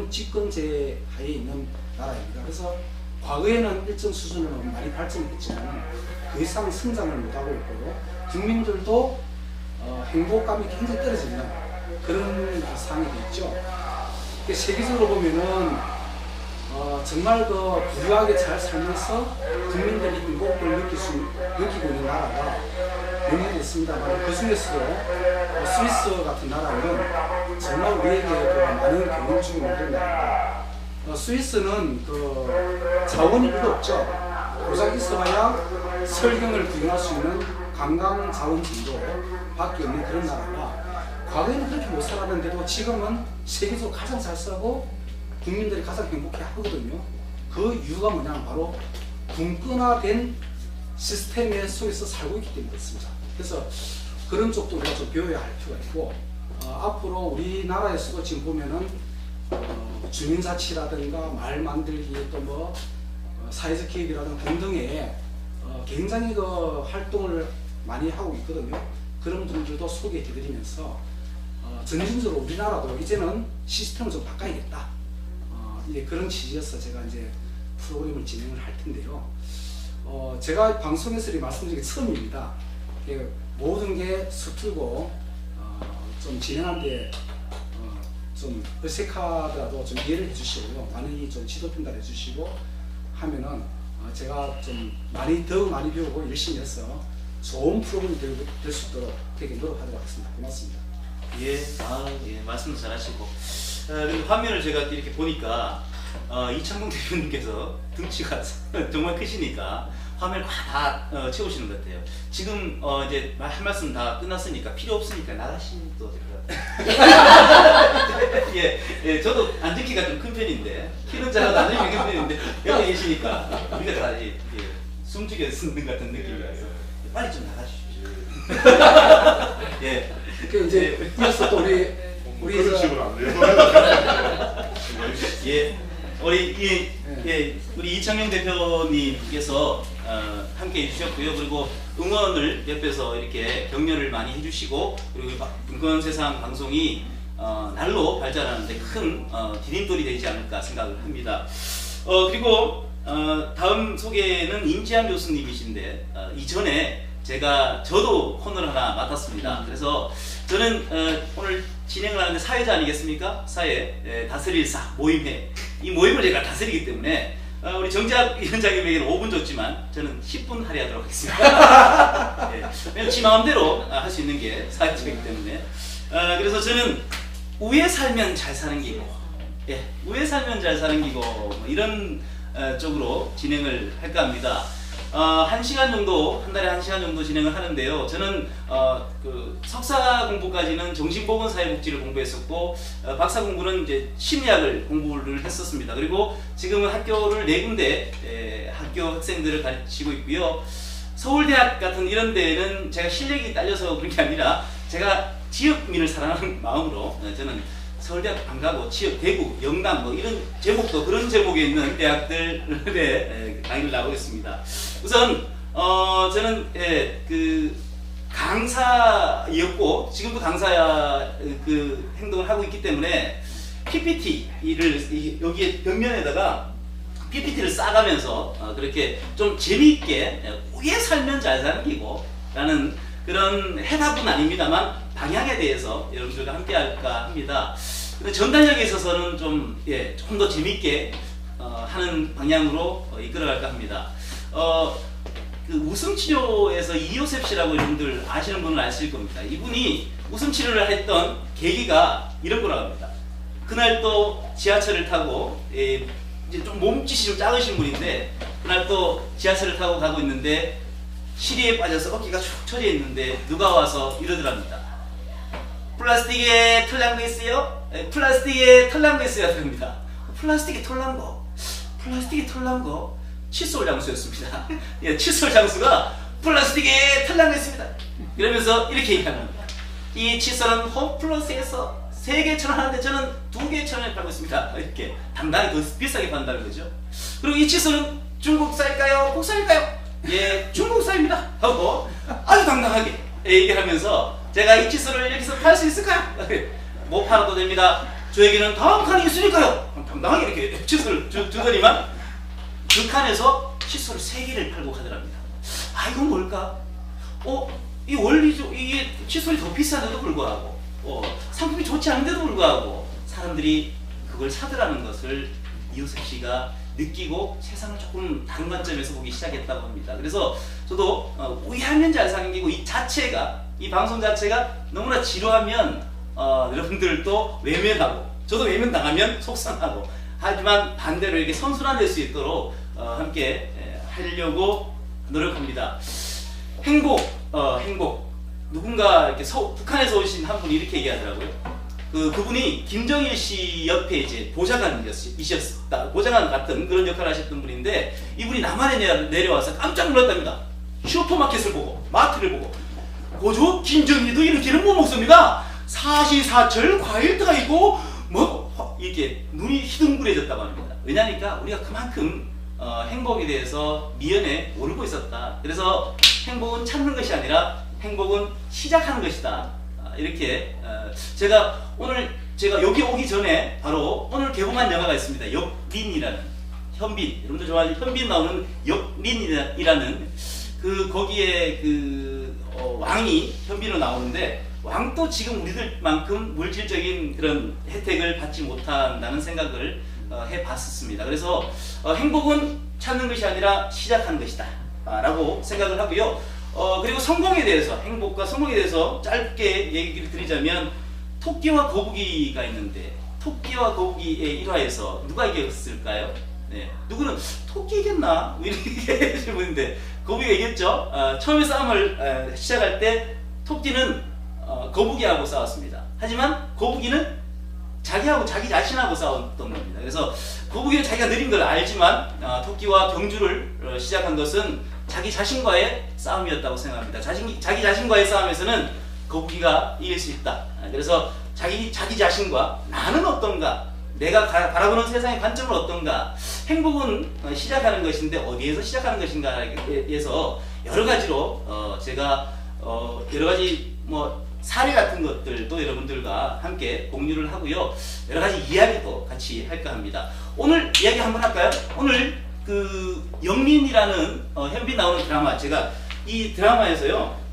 정권 집권제 하에 있는 나라입니다. 그래서 과거에는 일정 수준으로 많이 발전했지만 그 이상 성장을 못하고 있고 국민들도 행복감이 굉장히 떨어지는 그런 상황이 되죠. 세계적으로 보면은 정말 부유하게 잘 살면서 국민들이 행복을 느끼고 있는 나라가 몇 년 있습니다만 그 중에서도 스위스 같은 나라는 정말 우리에게 많은 교훈을 주고 있는 나라입니다. 스위스는 자원이 별로 없죠. 고작 있어봐야 설경을 구경할 수 있는 관광 자원 정도밖에 없는 그런 나라가 과거에는 그렇게 못 살았는데도 지금은 세계적으로 가장 잘 살고 국민들이 가장 행복해 하거든요. 그 이유가 뭐냐면 바로 분권화된 시스템 속에서 살고 있기 때문에 그렇습니다. 그래서 그런 쪽도 우리가 좀 배워야 할 필요가 있고 앞으로 우리나라에서도 지금 보면은 주민자치라든가 말 만들기 또 사회적 기업이라든가 등등의 굉장히 활동을 많이 하고 있거든요. 그런 분들도 소개해드리면서 전진적으로 우리나라도 이제는 시스템을 좀 바꿔야겠다. 이제 그런 취지여서 제가 이제 프로그램을 진행을 할 텐데요. 제가 방송에서 말씀드린 게 처음입니다. 모든 게 서툴고 좀 진행하는데 좀 어색하더라도 좀 이해를 해주시고요. 많이 좀 지도 편달해 주시고 하면은 제가 좀 더 많이 배우고 열심히 해서 좋은 프로그램이 될 수 있도록 되게 노력하도록 하겠습니다. 고맙습니다. 예, 말씀도 잘하시고 그리고 화면을 제가 이렇게 보니까 이창동 대표님께서 등치가 정말 크시니까 화면을 다 채우시는 것 같아요. 지금 이제 할 말씀 다 끝났으니까 필요 없으니까 나가시면 또 될 것 같아요. 예, 저도 앉기가 좀 큰 편인데 키는 작아도 앉기가 큰 편인데 여기 계시니까 우리가 다 숨죽여 쓰는 것 같은 느낌이라서 빨리 좀 나가주십시오. 예. 이제 이어서 또 우리 그런 식으로 안 돼요. 우리 이창용 대표님께서 함께 해주셨고요. 그리고 응원을 옆에서 이렇게 격려를 많이 해주시고 그리고 인권세상 방송이 날로 발전하는데 큰 디딤돌이 되지 않을까 생각을 합니다. 그리고 다음 소개는 임지한 교수님이신데 이전에 저도 코너를 하나 맡았습니다. 그래서 저는 오늘 진행을 하는데 사회자 아니겠습니까? 사회 다스릴사 모임회 이 모임을 제가 다스리기 때문에 우리 정재학 위원장님에게는 5분 줬지만 저는 10분 할애하도록 하겠습니다. 왜냐면 지 마음대로 할 수 있는 게 사회자이기 때문에 그래서 저는 우에 살면 잘 사는 기고 우에 살면 잘 사는 기고 이런 쪽으로 진행을 할까 합니다. 1시간 정도, 한 달에 1시간 정도 진행을 하는데요. 저는 그 석사 공부까지는 정신보건사회복지를 공부했었고 박사 공부는 이제 심리학을 공부를 했었습니다. 그리고 지금은 학교를 4군데 학교 학생들을 가르치고 있고요. 서울대학 같은 이런 데는 제가 실력이 딸려서 그런 게 아니라 제가 지역민을 사랑하는 마음으로 저는 서울대학 안 가고 지역 대구, 영남 이런 제목도 그런 제목에 있는 대학들에 강의를 나오고 있습니다. 우선 저는 그 강사였고 지금도 강사 그 행동을 하고 있기 때문에 PPT를 여기에 벽면에다가 PPT를 싸가면서 그렇게 좀 재미있게 우에 살면 잘 사는 기고 라는 그런 해답은 아닙니다만 방향에 대해서 여러분들과 함께 할까 합니다. 근데 전달력에 있어서는 좀 더 재밌게 하는 방향으로 이끌어갈까 합니다. 그 웃음치료에서 이요셉 씨라고 여러분들 아시는 분은 아실 겁니다. 이분이 웃음치료를 했던 계기가 이런 거라고 합니다. 그날 또 지하철을 타고 이제 좀 몸짓이 좀 작으신 분인데 그날 또 지하철을 타고 가고 있는데 시리에 빠져서 어깨가 축 처져 있는데 누가 와서 이러더랍니다. 플라스틱에 털난 거 있어요? 플라스틱에 털난 거 있어요? 그럽니다. 플라스틱에 털난 거? 플라스틱에 털난 거? 칫솔 장수였습니다. 칫솔 장수가 플라스틱에 털난 거 있습니다. 이러면서 이렇게 얘기하는 겁니다. 이 칫솔은 홈플러스에서 3개 1,000원 하는데 저는 2개 1,000원에 팔고 있습니다. 이렇게 당당히 더 비싸게 판다는 거죠. 그리고 이 칫솔은 중국산일까요? 국산일까요? 예, 중국산입니다. 하고 아주 당당하게 얘기하면서 제가 이 칫솔을 여기서 팔 수 있을까요? 못 팔아도 됩니다. 저에게는 다음 칸이 있으니까요. 거니만 그 칸에서 칫솔을 3개를 팔고 가더랍니다. 아, 이건 뭘까? 이 원리죠. 이게 칫솔이 더 비싼데도 불구하고 상품이 좋지 않은데도 불구하고 사람들이 그걸 사더라는 것을 이효석 씨가 느끼고 세상을 조금 다른 관점에서 보기 시작했다고 합니다. 그래서 저도 우연히 잘 생기고 이 자체가, 이 방송 자체가 너무나 지루하면 여러분들도 외면하고 저도 외면당하면 속상하고, 하지만 반대로 이렇게 선순환될 수 있도록 함께 하려고 노력합니다. 행복. 누군가 이렇게 북한에서 오신 한 분이 이렇게 얘기하더라고요. 그분이 김정일 씨 옆에 이제 보좌관이셨다, 보좌관 같은 그런 역할을 하셨던 분인데, 이분이 남한에 내려와서 깜짝 놀랐답니다. 슈퍼마켓을 보고, 마트를 보고, 고조 김정일도 이렇게는 못 먹습니다. 사시사철 과일도 있고 뭐 이렇게 눈이 희둥그레졌다고 합니다. 왜냐니까 우리가 그만큼 행복에 대해서 미연에 오르고 있었다. 그래서 행복은 찾는 것이 아니라 행복은 시작하는 것이다. 이렇게 제가 여기 오기 전에 바로 오늘 개봉한 영화가 있습니다. 역린이라는, 현빈, 여러분들 좋아하는 현빈 나오는 역린이라는 거기에 왕이 현빈으로 나오는데, 왕도 지금 우리들만큼 물질적인 그런 혜택을 받지 못한다는 생각을 해봤었습니다. 그래서 행복은 찾는 것이 아니라 시작하는 것이다 라고 생각을 하고요. 그리고 성공에 대해서, 행복과 성공에 대해서 짧게 얘기를 드리자면, 토끼와 거북이가 있는데 토끼와 거북이의 일화에서 누가 이겼을까요? 네, 누구는 토끼 이겼나? 이렇게 질문인데 거북이가 이겼죠. 처음에 싸움을 시작할 때 토끼는 거북이하고 싸웠습니다. 하지만 거북이는 자기하고 자기 자신하고 싸웠던 겁니다. 그래서 거북이는 자기가 느린 걸 알지만 토끼와 경주를 시작한 것은 자기 자신과의 싸움이었다고 생각합니다. 자기 자신과의 싸움에서는 거북이가 이길 수 있다. 그래서 자기 자신과 나는 어떤가, 내가 바라보는 세상의 관점은 어떤가, 행복은 시작하는 것인데 어디에서 시작하는 것인가에서 여러 가지로 제가 여러 가지 사례 같은 것들도 여러분들과 함께 공유를 하고요. 여러 가지 이야기도 같이 할까 합니다. 오늘 이야기 한번 할까요? 오늘 영린이라는 현빈 나오는 드라마, 제가 이 드라마에서요,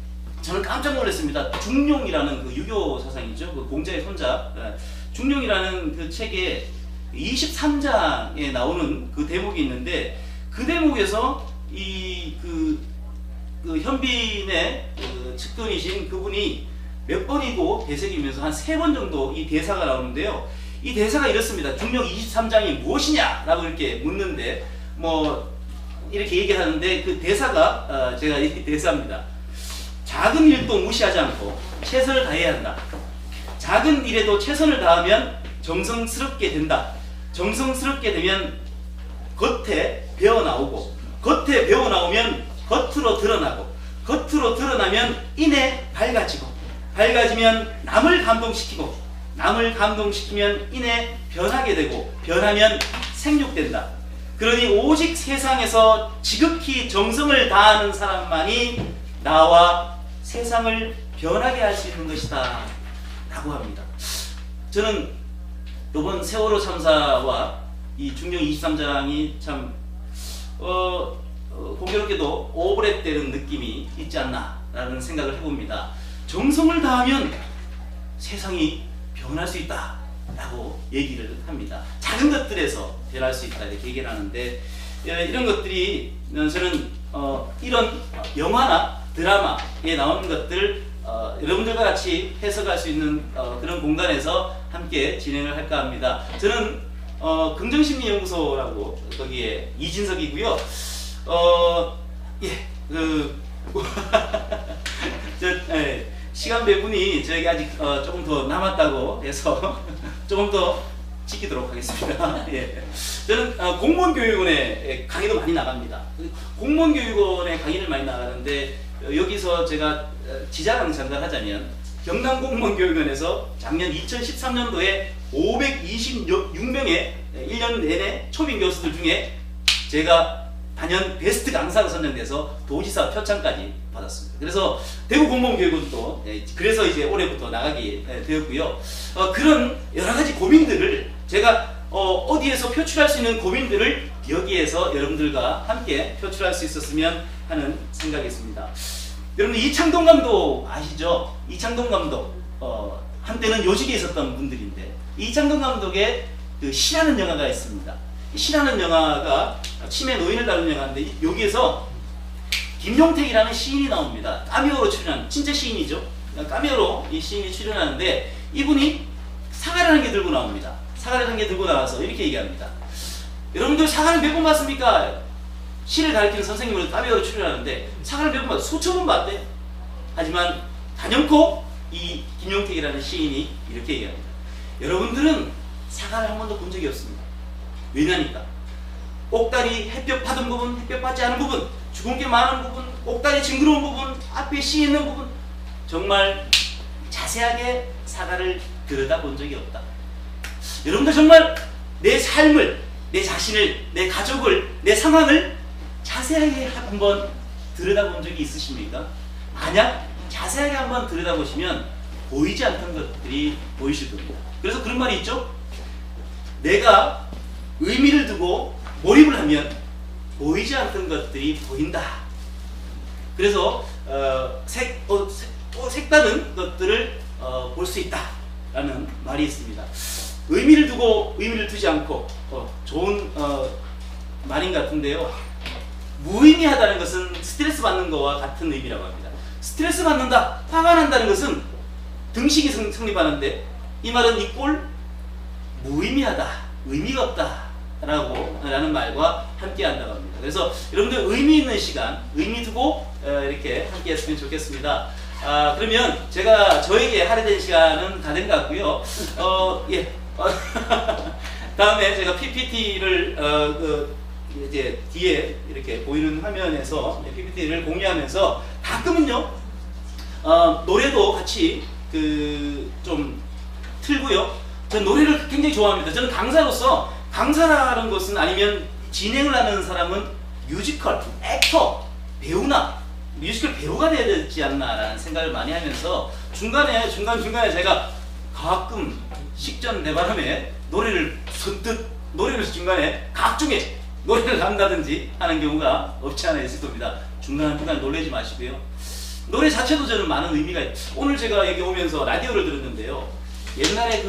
저는 깜짝 놀랐습니다. 중룡이라는 유교 사상이죠. 공자의 손자. 중룡이라는 그 책에 23장에 나오는 그 대목이 있는데, 그 대목에서 현빈의 측근이신 그분이 몇 번이고 되새기면서 한 3번 정도 이 대사가 나오는데요. 이 대사가 이렇습니다. 중룡 23장이 무엇이냐? 라고 이렇게 묻는데, 이렇게 얘기하는데, 그 대사가, 제가 이 대사입니다. 작은 일도 무시하지 않고 최선을 다해야 한다. 작은 일에도 최선을 다하면 정성스럽게 된다. 정성스럽게 되면 겉에 배어나오고, 겉에 배어나오면 겉으로 드러나고, 겉으로 드러나면 이내 밝아지고, 밝아지면 남을 감동시키고, 남을 감동시키면 이내 변하게 되고, 변하면 생육된다. 그러니 오직 세상에서 지극히 정성을 다하는 사람만이 나와 세상을 변하게 할 수 있는 것이다 라고 합니다. 저는 이번 세월호 참사와 이 중령 23장이 참 공교롭게도 오버랩되는 느낌이 있지 않나 라는 생각을 해봅니다. 정성을 다하면 세상이 변할 수 있다 라고 얘기를 합니다. 작은 것들에서 변할 수 있다 이렇게 얘기를 하는데, 이런 것들이 저는 이런 영화나 드라마에 나오는 것들 여러분들과 같이 해석할 수 있는 그런 공간에서 함께 진행을 할까 합니다. 저는 긍정심리연구소라고, 거기에 이진석이고요. 시간 배분이 저에게 아직 조금 더 남았다고 해서 조금 더 지키도록 하겠습니다. 예. 저는 공무원교육원에 강의도 많이 나갑니다. 공무원교육원에 강의를 많이 나가는데, 여기서 제가 지자랑 전달하자면, 경남공무원교육원에서 작년 2013년도에 526명의 1년 내내 초빙 교수들 중에 제가 단연 베스트 강사로 선정돼서 도지사 표창까지 받았습니다. 그래서 대구공무원교육원도 그래서 이제 올해부터 나가게 되었고요. 그런 여러 가지 고민들을 제가 어디에서 표출할 수 있는 고민들을 여기에서 여러분들과 함께 표출할 수 있었으면 하는 생각이 있습니다. 여러분 이창동 감독 아시죠? 이창동 감독 한때는 요직에 있었던 분들인데 이창동 감독의 그 시라는 영화가 있습니다. 이 시라는 영화가 치매 노인을 다루는 영화인데 여기에서 김용택이라는 시인이 나옵니다. 까미오로 출연한 진짜 시인이죠. 까미오로 이 시인이 출연하는데 이분이 사과를 한 개 들고 나옵니다. 사과를 한 개 들고 나와서 이렇게 얘기합니다. 여러분들 사과를 몇 번 봤습니까? 시를 가르치는 선생님으로 까미오로 출연하는데 사과를 몇 번 봤어요? 수천 번 봤대. 하지만 단연코 이 김용택이라는 시인이 이렇게 얘기합니다. 여러분들은 사과를 한 번도 본 적이 없습니다. 왜냐니까 꼭다리 햇볕 받은 부분, 햇볕 받지 않은 부분, 주근깨 많은 부분, 꼭다리 징그러운 부분, 앞에 씨 있는 부분 정말 자세하게 사과를 들여다본 적이 없다. 여러분들 정말 내 삶을, 내 자신을, 내 가족을, 내 상황을 자세하게 한번 들여다본 적이 있으십니까? 만약 자세하게 한번 들여다보시면 보이지 않던 것들이 보이실 겁니다. 그래서 그런 말이 있죠. 내가 의미를 두고 몰입을 하면 보이지 않던 것들이 보인다. 그래서 색다른 것들을 볼 수 있다라는 말이 있습니다. 의미를 두고 의미를 두지 않고 좋은 말인 것 같은데요. 무의미하다는 것은 스트레스 받는 것과 같은 의미라고 합니다. 스트레스 받는다, 화가 난다는 것은 등식이 성립하는데 이 말은 이꼴 무의미하다, 의미가 없다 라는 말과 함께 한다고 합니다. 그래서 여러분들 의미 있는 시간, 의미 두고 이렇게 함께 했으면 좋겠습니다. 그러면 제가 저에게 할애된 시간은 다 된 것 같고요. 다음에 제가 PPT를 이제 뒤에 이렇게 보이는 화면에서 PPT를 공유하면서 가끔은요 노래도 같이 좀 틀고요. 저는 노래를 굉장히 좋아합니다. 저는 강사로서 강사라는 것은 아니면 진행을 하는 사람은 뮤지컬, 액터, 배우나 뮤지컬 배우가 돼야 되지 않나라는 생각을 많이 하면서 중간중간에 제가 가끔 식전 내 바람에 노래를 중간에 각종의 노래를 한다든지 하는 경우가 없지 않아 있을 겁니다. 중간중간 놀라지 마시고요. 노래 자체도 저는 많은 의미가 오늘 제가 여기 오면서 라디오를 들었는데요. 옛날에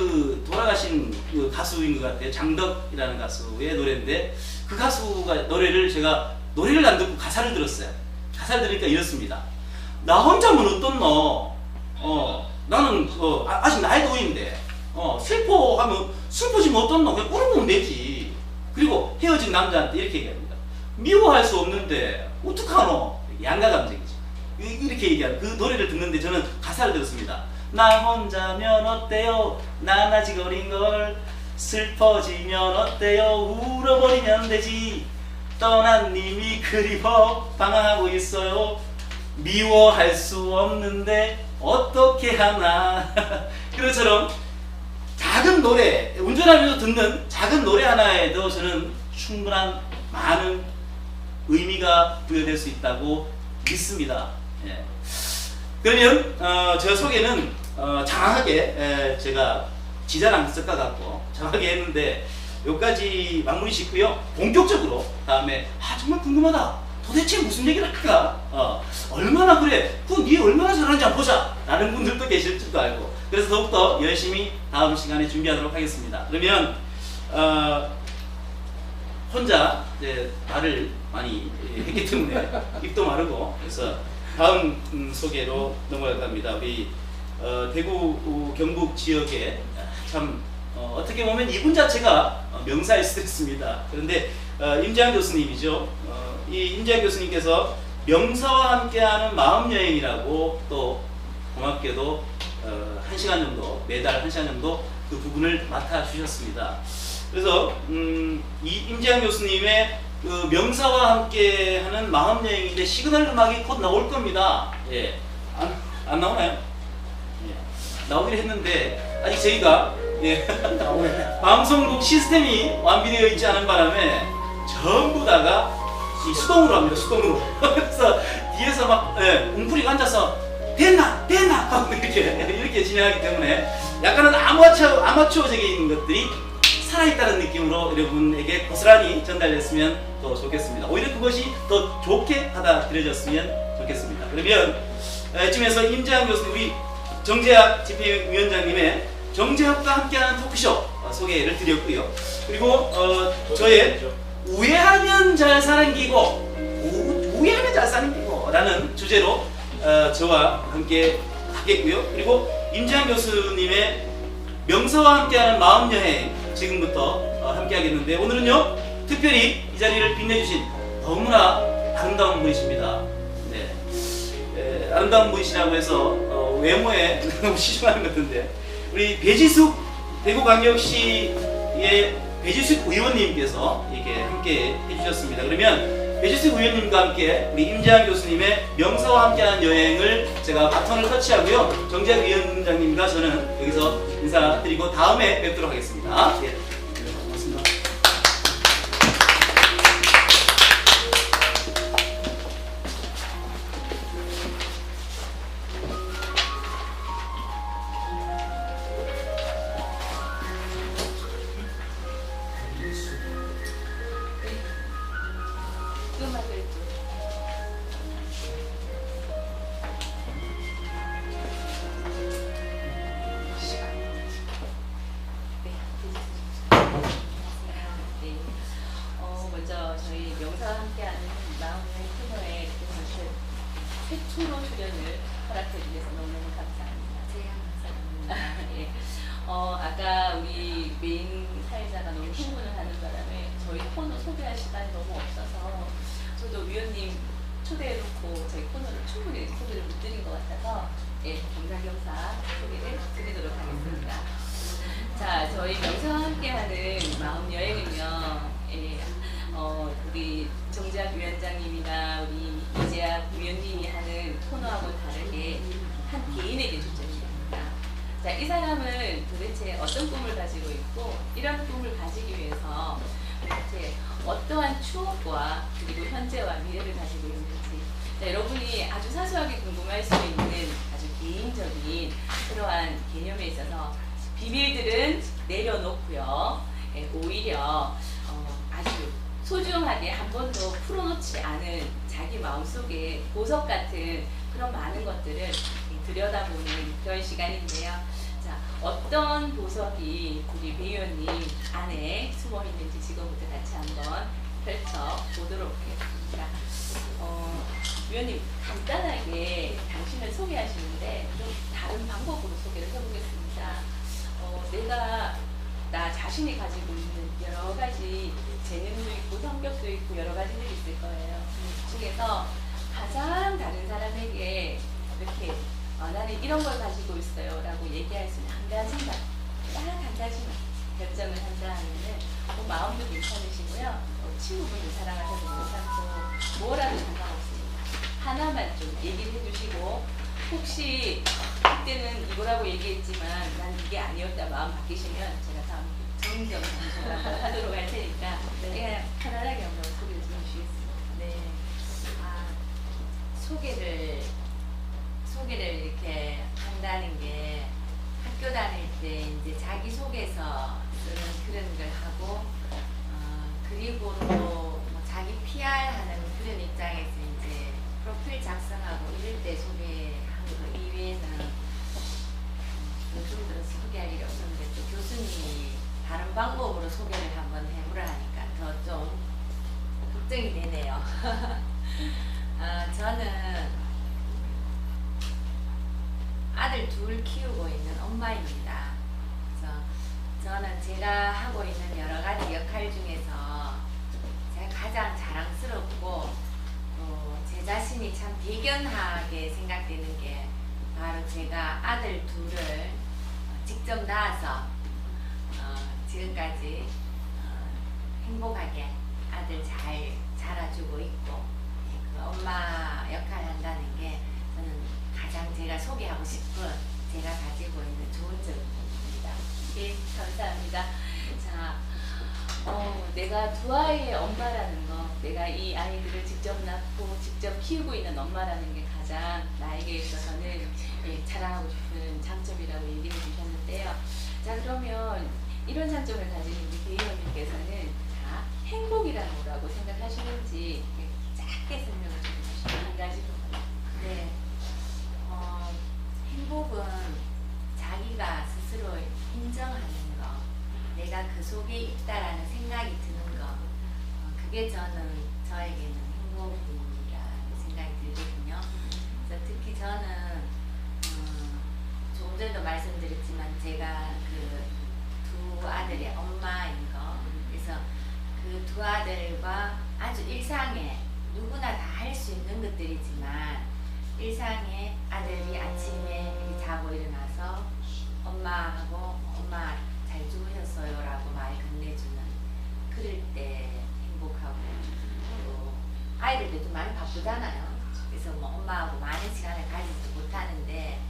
돌아가신 가수인 것 같아요. 장덕이라는 가수의 노래인데 그 가수가 제가 노래를 안 듣고 가사를 들었어요. 가사를 들으니까 이렇습니다. 나 혼자면 어떻노? 나는 아직 나이도 어린데 슬퍼하면 슬퍼지면 어떻노? 그냥 울으면 되지. 그리고 헤어진 남자한테 이렇게 얘기합니다. 미워할 수 없는데 어떡하노? 양가 감정이지. 이렇게 얘기하는 그 노래를 듣는데 저는 가사를 들었습니다. 나 혼자면 어때요? 난 아직 어린걸. 슬퍼지면 어때요? 울어버리면 되지. 떠난 님이 그리워 방황하고 있어요. 미워할 수 없는데 어떻게 하나. 그것처럼 작은 노래, 운전하면서 듣는 작은 노래 하나에도 저는 충분한 많은 의미가 부여될 수 있다고 믿습니다. 예. 그러면 저 소개는 장황하게 제가 지자랑 쓸까 갖고 장황하게 했는데 여기까지 마무리 짓고요. 본격적으로 다음에 정말 궁금하다. 도대체 무슨 얘기를 할까? 얼마나 그래? 네 얼마나 잘하는지 한번 보자. 라는 분들도 계실 줄도 알고. 그래서 더욱더 열심히 다음 시간에 준비하도록 하겠습니다. 그러면 혼자 이제 말을 많이 했기 때문에 입도 마르고 그래서 다음 소개로 넘어갈 겁니다. 우리 대구 경북 지역에 참 어떻게 보면 이분 자체가 명사일 수도 있습니다. 그런데 임재환 교수님이죠. 이 임재환 교수님께서 명사와 함께하는 마음여행이라고 또 고맙게도 1시간 정도, 매달 1시간 정도 그 부분을 맡아주셨습니다. 그래서 이 임재환 교수님의 그 명사와 함께하는 마음여행인데 시그널 음악이 곧 나올 겁니다. 예, 안 나오나요? 예, 나오기로 했는데 아직 저희가 방송국 시스템이 완비되어 있지 않은 바람에 전부 다가 이 수동으로 합니다. 수동으로. 그래서 뒤에서 막 웅크리고 앉아서 됐나 하고 이렇게 진행하기 때문에 약간은 아마추어적인 것들이 살아있다는 느낌으로 여러분에게 고스란히 전달됐으면 더 좋겠습니다. 오히려 그것이 더 좋게 받아들여졌으면 좋겠습니다. 그러면 이쯤에서 임재환 교수님, 우리 정재학 집회위원장님의 정재학과 함께하는 토크쇼 소개를 드렸고요. 그리고 저의 우애하면 잘 사는 기고, 우애하면 잘 사는 기고 라는 주제로 저와 함께 하겠고요. 그리고 임재환 교수님의 명서와 함께하는 마음여행 지금부터 함께 하겠는데, 오늘은요 특별히 이 자리를 빛내주신 너무나 아름다운 분이십니다. 네, 아름다운 분이시라고 해서 외모에 너무 시중하는 것 같은데, 우리 배지숙 대구광역시의 배지숙 의원님께서 이렇게 함께 해주셨습니다. 그러면 배지숙 의원님과 함께 우리 임재환 교수님의 명서와 함께하는 여행을 제가 바톤을 터치하고요, 정재학 위원장님과 저는 여기서 인사드리고 다음에 뵙도록 하겠습니다. 예. 고맙습니다. 먼저 저희 명사와 함께하는 마음의 코너에 최초로 출연을 허락해 주셔서 너무너무 감사합니다. 감사합니다. 예. 아까 우리 메인 사회자가 너무 흥분을 하는 바람에 저희 코너 소개할 시간이 너무 없어서 저도 위원님 초대해놓고 저희 코너를 충분히 소개를 못 드린 것 같아서 예, 겸사겸사 소개를 드리도록 하겠습니다. 자, 저희 명사와 함께하는 마음 여행은요, 예, 우리 정재학 위원장님이나 우리 이재학 위원님이 하는 코너하고는 다르게 한 개인에게 초점입니다. 자, 이 사람은 도대체 어떤 꿈을 가지고 있고, 이런 꿈을 가지기 위해서 도대체 어떠한 추억과 그리고 현재와 미래를 가지고 있는지, 자, 여러분이 아주 사소하게 궁금할 수 있는 아주 개인적인 그러한 개념에 있어서 비밀들은 내려놓고요, 예, 오히려 아주 소중하게 한 번도 풀어놓지 않은 자기 마음속에 보석 같은 그런 많은 것들을 들여다보는 그런 시간인데요. 자, 어떤 보석이 우리 배 의원님 안에 숨어 있는지 지금부터 같이 한번 펼쳐보도록 하겠습니다. 위원님, 간단하게 당신을 소개하시는데 좀 다른 방법으로 소개를 해보겠습니다. 나 자신이 가지고 있는 여러 가지 재능도 있고 성격도 있고 여러 가지들이 있을 거예요. 그 중에서 가장 다른 사람에게 이렇게 나는 이런 걸 가지고 있어요 라고 얘기할 수 있는 한 가지만, 딱 한 가지만 결정을 한다 하면은 마음도 괜찮으시고요, 친구분들 사랑하셔도 괜찮고 뭐라도 상관없습니다. 하나만 좀 얘기를 해주시고, 혹시 그때는 이거라고 얘기했지만 난 이게 아니었다 마음 바뀌시면 제가 다음 정정 방송을 하도록 할 테니까 그냥 편안하게 한번 소개를 좀 해주시겠습니다. 네. 소개를 이렇게 한다는 게 학교 다닐 때 이제 자기 소개서 쓰는 그런 걸 하고, 그리고 또 뭐 자기 PR 하는 그런 입장에서 이제 프로필 작성하고 이럴 때 소개한 거 이외에는 요즘 들어서 소개할 일이 없었는데, 또 교수님이 다른 방법으로 소개를 한번 해보라 하니까 더 좀 걱정이 되네요. 저는 아들 둘 키우고 있는 엄마입니다. 그래서 저는 제가 하고 있는 여러 가지 역할 중에서 제가 가장 자랑스럽고 제 자신이 참 대견하게 생각되는 게 바로 제가 아들 둘을 직접 낳아서 지금까지 행복하게 아들 잘 자라주고 있고, 그 엄마 역할을 한다는 게 저는 가장 제가 소개하고 싶은 제가 가지고 있는 좋은 점입니다. 예, 감사합니다. 자, 내가 두 아이의 엄마라는 거, 내가 이 아이들을 직접 낳고 직접 키우고 있는 엄마라는 게 가장 나에게 있어서는 예, 자랑하고 싶은 장점이라고 얘기해 주셨는데요. 자, 그러면 이런 장점을 가진 우리 대의원님께서는 다 행복이란 뭐라고 생각하시는지 짧게 설명을 좀 해주시면 한 가지 네. 행복은 자기가 스스로 인정하는 거, 내가 그 속에 있다라는 생각이 드는 거, 그게 저에게는 행복이라는 생각이 들거든요. 그래서 특히 저는 조금 전에도 말씀드렸지만 제가 그 두 아들의 엄마인 거, 그래서 그 두 아들과 아주 일상에 누구나 다 할 수 있는 것들이지만 일상에 아들이 아침에 이렇게 자고 일어나서 엄마하고 엄마 잘 주무셨어요 라고 말 건네주는 그럴 때 행복하고, 또 아이들도 많이 바쁘잖아요. 그래서 뭐 엄마하고 많은 시간을 가지지 못하는데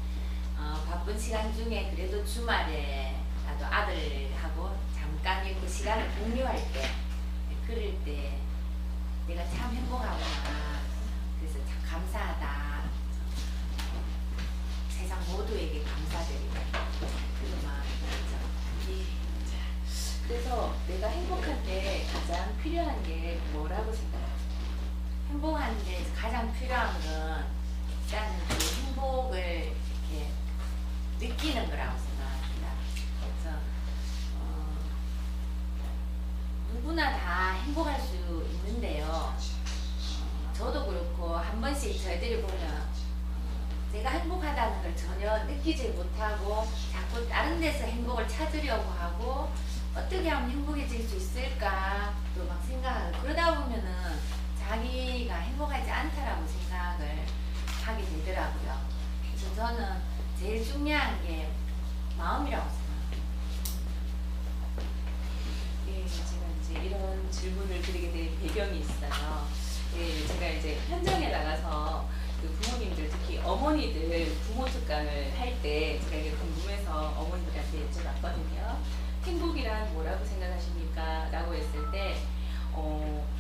바쁜 시간 중에 그래도 주말에 나도 아들하고 잠깐 이렇게 시간을 공유할 때, 그럴 때 내가 참 행복하구나, 그래서 참 감사하다, 세상 모두에게 감사드리고 그런 마음이 들죠. 그래서 내가 행복할 때 가장 필요한 게 뭐라고 생각하세요? 행복한데 가장 필요한 건 일단은 그 행복을 이렇게 느끼는 거라고 생각합니다. 그래서 누구나 다 행복할 수 있는데요. 저도 그렇고 한 번씩 저희들이 보면 내가 행복하다는 걸 전혀 느끼지 못하고 자꾸 다른 데서 행복을 찾으려고 하고 어떻게 하면 행복해질 수 있을까 또 막 생각하고, 그러다 보면은 자기가 행복하지 않다라고 생각을 하게 되더라고요. 그래서 저는 제일 중요한 게 마음이라고 생각합니다. 예, 제가 이제 이런 질문을 드리게 된 배경이 있어요. 예, 제가 이제 현장에 나가서 그 부모님들, 특히 어머니들 부모 특강을 할 때 제가 이게 궁금해서 어머니들한테 여쭤봤거든요. 행복이란 뭐라고 생각하십니까? 라고 했을 때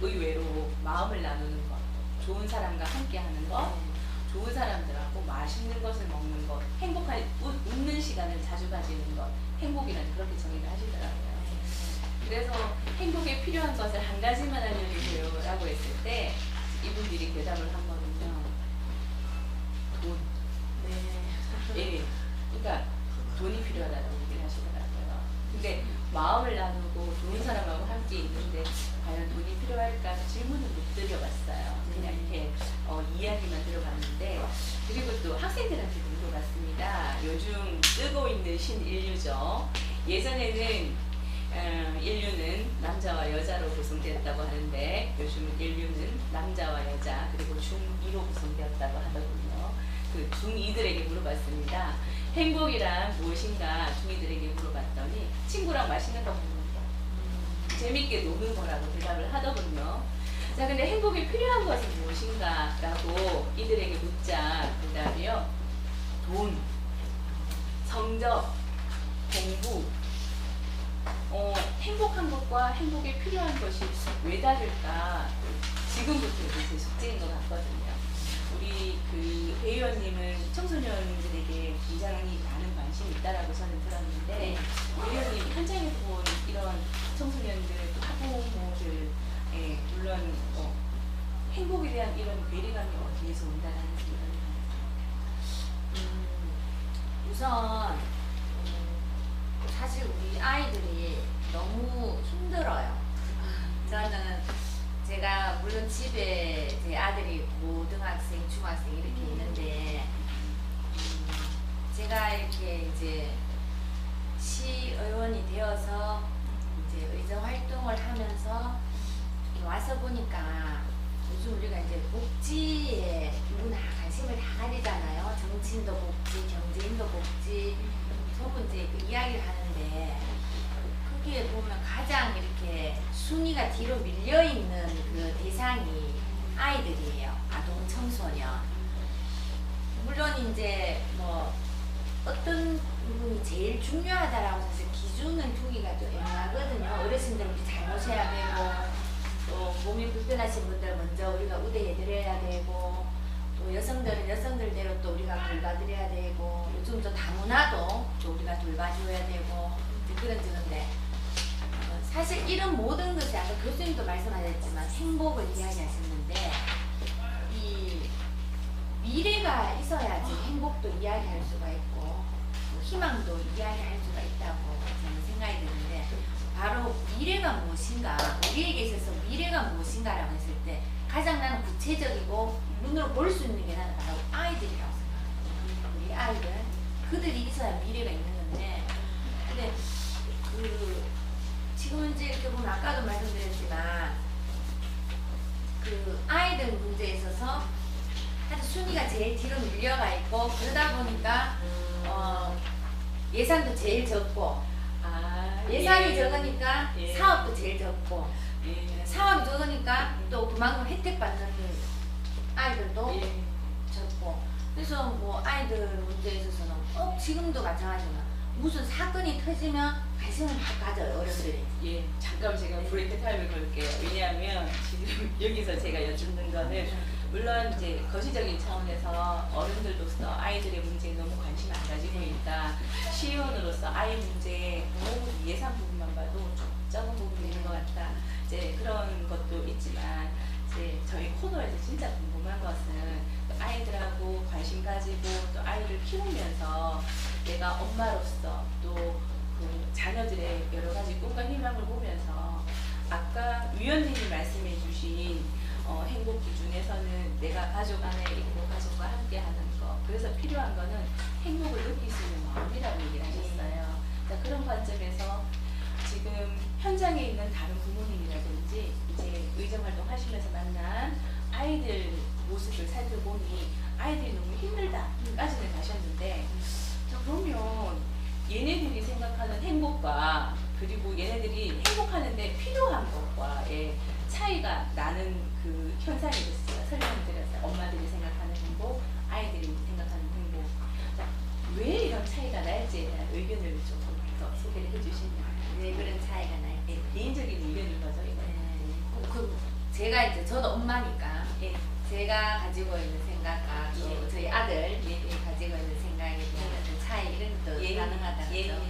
의외로 마음을 나누는 것, 좋은 사람과 함께 하는 것, 좋은 사람들하고 맛있는 것을 먹는 것, 웃는 시간을 자주 가지는 것, 행복이란 그렇게 정의를 하시더라고요. 그래서 행복에 필요한 것을 한 가지만 알려주세요 라고 했을 때 이분들이 대답을 한 거는요, 돈. 네. 예. 그러니까 돈이 필요하다고 얘기를 하시더라고요. 근데 마음을 나누고 좋은 사람하고 함께 있는데 과연 돈이 필요할까 질문을 못 드려봤어요. 그냥 이렇게 이야기만 들어봤는데, 그리고 또 학생들한테 물어봤습니다. 요즘 뜨고 있는 신인류죠. 예전에는 인류는 남자와 여자로 구성되었다고 하는데 요즘 인류는 남자와 여자 그리고 중2로 구성되었다고 하더군요. 그 중2들에게 물어봤습니다. 행복이란 무엇인가 중2들에게 물어봤더니 친구랑 맛있는 거 먹는 거, 재밌게 노는 거라고 대답을 하더군요. 자, 근데 행복이 필요한 것은 무엇인가 라고 이들에게 묻자 대답이요, 돈, 성적, 공부. 행복한 것과 행복에 필요한 것이 왜 다를까? 지금부터 이제 숙제인 것 같거든요. 우리 그 대의원님은 청소년들에게 굉장히 많은 관심이 있다라고 저는 들었는데, 대의원님 현장에서 본 이런 청소년들, 학부모들, 물론 행복에 대한 이런 괴리감이 어디에서 온다라는 생각이 우선 사실 우리 아이들이 너무 힘들어요. 저는 제가 물론 집에 제 아들이 고등학생, 중학생 이렇게 있는데 제가 이렇게 이제 시의원이 되어서 이제 의정 활동을 하면서 와서 보니까 요즘 우리가 이제 복지에 누구나 관심을 다 가지잖아요. 정치인도 복지, 경제인도 복지, 전부 이제 그 이야기를 하는데 거기에 보면 가장 이렇게 순위가 뒤로 밀려 있는 그 대상이 아이들이에요. 아동, 청소년. 물론 이제 뭐 어떤 부분이 제일 중요하다라고 해서 기준은 두기가 좀 애매하거든요. 어르신들 우리 잘 모셔야 되고, 또 몸이 불편하신 분들 먼저 우리가 우대해드려야 되고, 또 여성들은 여성들대로 또 우리가 돌봐드려야 되고, 요즘 또 다문화도 또 우리가 돌봐줘야 되고 그런데 사실 이런 모든 것이 아까 교수님도 말씀하셨지만 행복을 이야기하셨는데 이 미래가 있어야지 행복도 이야기할 수가 있고 또 희망도 이야기할 수가 있다고 저는 생각이 드는데 바로 미래가 무엇인가 우리에게 있어서 미래가 무엇인가라고 했을 때 가장 나는 구체적이고 눈으로 볼 수 있는 게 나는 바로 아이들이라고 생각해요. 우리 아이들 그들이 있어야 미래가 있는 건데 근데 지금 이제 이렇게 보면 아까도 말씀드렸지만 그 아이들 문제에 있어서 하여튼 순위가 제일 뒤로 밀려가 있고 그러다 보니까 예산도 제일 적고 예산이 적으니까 예. 사업도 제일 적고 예. 사업이 적으니까 또 그만큼 혜택 받는 아이들도 예. 적고 그래서 뭐 아이들 문제에 있어서는 지금도 마찬가지지만 무슨 사건이 터지면 관심을 막 가져요 어른들이. 예, 잠깐 제가 브레이크 타임을 걸게요. 왜냐하면 지금 여기서 제가 여쭙는 거는 물론 이제 거시적인 차원에서 어른들로서 아이들의 문제에 너무 관심 안 가지고 있다. 시의원으로서 아이 문제에 너무 예산 부분만 봐도 좀 적은 부분이 있는 것 같다. 이제 그런 것도 있지만 이제 저희 코너에서 진짜 궁금한 것은 아이들하고 관심 가지고 또 아이를 키우면서 내가 엄마로서 또 그 자녀들의 여러 가지 꿈과 희망을 보면서 아까 위원님이 말씀해 주신 행복 기준에서는 내가 가족 안에 있고 가족과 함께 하는 거 그래서 필요한 거는 행복을 느낄 수 있는 마음이라고 얘기를 하셨어요. 자, 그런 관점에서 지금 현장에 있는 다른 부모님이라든지 이제 의정활동 하시면서 만난 아이들 모습을 살펴보니 아이들이 너무 힘들다까지는 가셨는데 자, 그러면 얘네들이 생각하는 행복과 그리고 얘네들이 행복하는데 필요한 것과의 차이가 나는 그 현상이 있어요. 설명드렸어요. 엄마들이 생각하는 행복, 아이들이 생각하는 행복. 자, 왜 이런 차이가 날지에 대한 의견을 조금 더 소개를 해주시면 왜 그런 차이가 날지 개인적인 의견인 거죠, 이거는. 제가 이제 저도 엄마니까 예. 제가 가지고 있는 생각과 또 예. 저희 아들 가지고 있는 생각에 대한 어떤 차이 이런 것도 예. 가능하다 예. 그죠?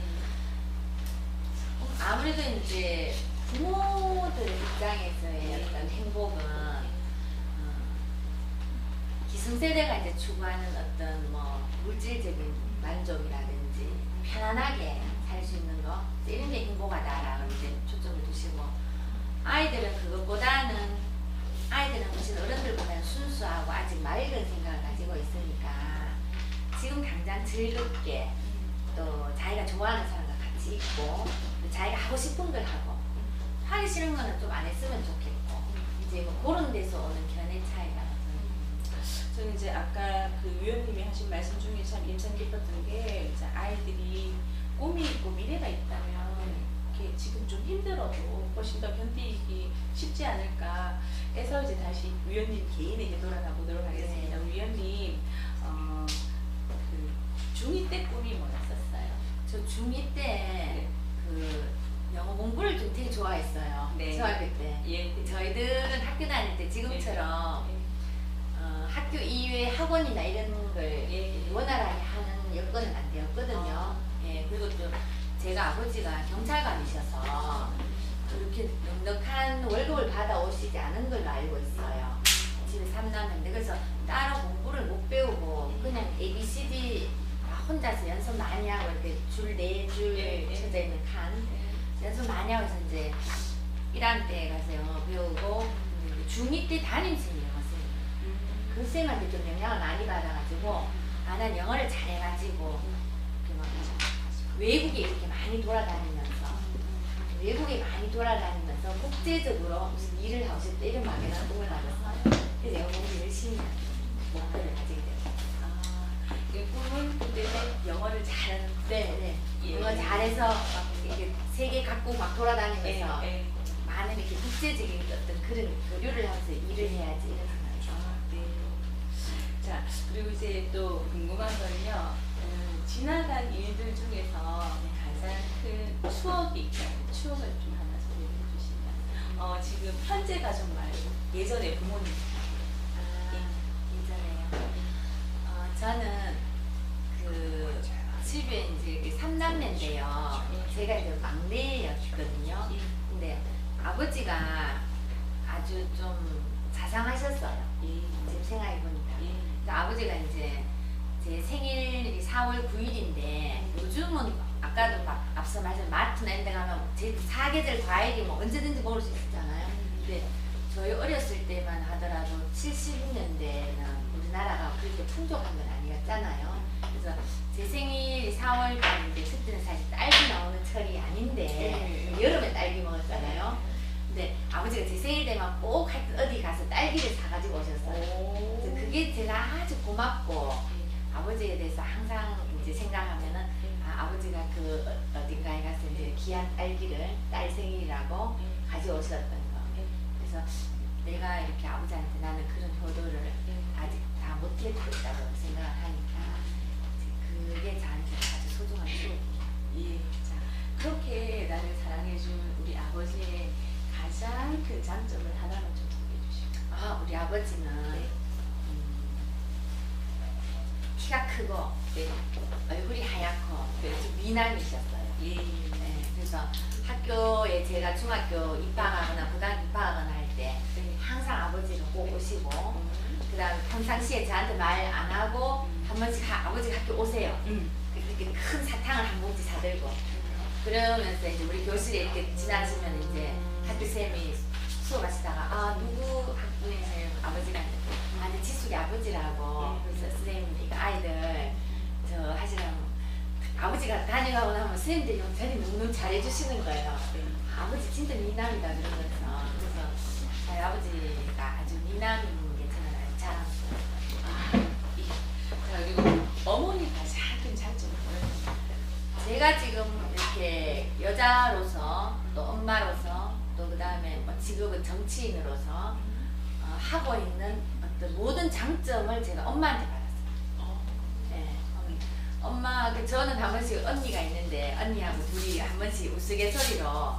아무래도 이제 부모들 입장에서의 어떤 행복은 기성세대가 이제 추구하는 어떤 뭐 물질적인 만족이라든지 편안하게 살 수 있는 거 이런 게 행복하다라고 이제 초점을 두시고 아이들은 그것보다는 아이들은 훨씬 어른들보다는 순수하고 아직 맑은 생각을 가지고 있으니까 지금 당장 즐겁게 또 자기가 좋아하는 사람과 같이 있고 또 자기가 하고 싶은 걸 하고 하기 싫은 거는 좀 안 했으면 좋겠고 이제 뭐 그런 데서 오는 견해 차이라고 저는 이제 아까 그 위원님이 하신 말씀 중에 참 인상 깊었던 게 이제 아이들이 꿈이 있고 미래가 있다면 이렇게 지금 좀 힘들어도 훨씬 더 견디기 쉽지 않을까 해서 이제 다시 위원님 개인에게 돌아가 보도록 하겠습니다. 위원님 그 중2 때 꿈이 뭐였었어요? 저 중2 때 그 영어 공부를 좀 되게 좋아했어요. 네. 중학교 때. 예. 저희들은 학교 다닐 때 지금처럼 학교 이외에 학원이나 이런 걸 예. 원활하게 하는 여건은 안 되었거든요. 예, 그리고 또 제가 아버지가 경찰관이셔서 그렇게 넉넉한 월급을 받아오시지 않은 걸로 알고 있어요. 집에 3남인데 그래서 따로 공부를 못 배우고 그냥 ABCD 혼자서 연습 많이 하고 이렇게 줄 4줄 예. 쳐져 있는 칸 연습 많이 하고 해서 이제 1학년 때 가서 영어 배우고 중2 때 담임선생님 영어 선생님 그 선생님한테 좀 영향을 많이 받아가지고 난 영어를 잘해가지고 이렇게 막 외국에 이렇게 많이 돌아다니면서 국제적으로 무슨 일을 하고 싶다 이런 막연한 꿈을 가졌어요. 그래서 영어 공부 열심히 하는 목표를 가지게 됐어요. 그 꿈은 그때 영어를 잘하는 네. 예. 영어 잘해서 막 이렇게 세계 각국 막 돌아다니면서 예. 많은 이렇게 국제적인 어떤 그런 교류를 하면서 일을 해야지 이런 생각이죠. 네. 자, 그리고 이제 또 궁금한 거는요. 지나간 일들 중에서 가장 큰 추억이 있다면 추억을 좀 하나 소개해 주시면 지금 현재 가족 말고 예전에 부모님 예전에요. 저는 그 집에 이제 3남매인데요. 제가 이제 막내였거든요. 근데 아버지가 아주 좀 자상하셨어요. 지금 생각해 보니까. 아버지가 이제 제 생일이 4월 9일인데 요즘은 아까도 막 앞서 말씀 마트나 이런 데 가면 제 사계절 과일이 뭐 언제든지 먹을 수 있잖아요. 근데 저희 어렸을 때만 하더라도 70년대는 우리나라가 그렇게 풍족한 건 아니었잖아요. 그래서 제 생일이 4월 달인데 그때는 사실 딸기 나오는 철이 아닌데 여름에 딸기 먹었잖아요. 근데 아버지가 제 생일 되면 꼭 어디 가서 딸기를 사가지고 오셨어요. 그래서 그게 제가 아주 고맙고 아버지에 대해서 항상 이제 생각하면은 아버지가 그 어딘가에 가서 이제 귀한 딸기를 딸 생일이라고 가져오셨던 거. 그래서 내가 이렇게 아버지한테 나는 그런 효도를 아직 다 못해주고 있다고 생각을 하니까 그게 저한테 아주 소중한 추억이에요. 예. 자, 그렇게 나를 사랑해준 우리 아버지의 가장 큰 장점을 하나만 좀 소개해 주시고. 우리 아버지는 키가 크고 얼굴이 하얗고 좀 미남이셨어요. 네, 그래서 학교에 제가 중학교 입학하거나 고등학교 입학하거나 할 때 항상 아버지가 꼭 오시고 그 다음에 평상시에 저한테 말 안 하고 한 번씩 아버지가 학교 오세요. 이렇게 큰 사탕을 한 봉지 사들고 그러면서 이제 우리 교실에 이렇게 지나시면 이제 학교쌤이 수업하시다가 누구 학부이세요? 아버지가 근데 지숙이 아버지라고 그래서 선생님 이거 아이들 저 하시라고 아버지가 다녀가고 나면 선생님들이 자리 너무 잘해주시는 거예요. 아버지 진짜 미남이다 그러면서 그래서 저희 아버지가 아주 미남인 게 저는 아주 자랑스러워요. 자, 그리고 어머니 가장 큰 장점은 뭐예요? 제가 지금 이렇게 여자로서 또 엄마로서 또 그 다음에 뭐 직업은 정치인으로서 하고 있는 어떤 모든 장점을 제가 엄마한테 받았어요. 네. 엄마, 저는 한 번씩 언니가 있는데 언니하고 둘이 한 번씩 우스갯소리로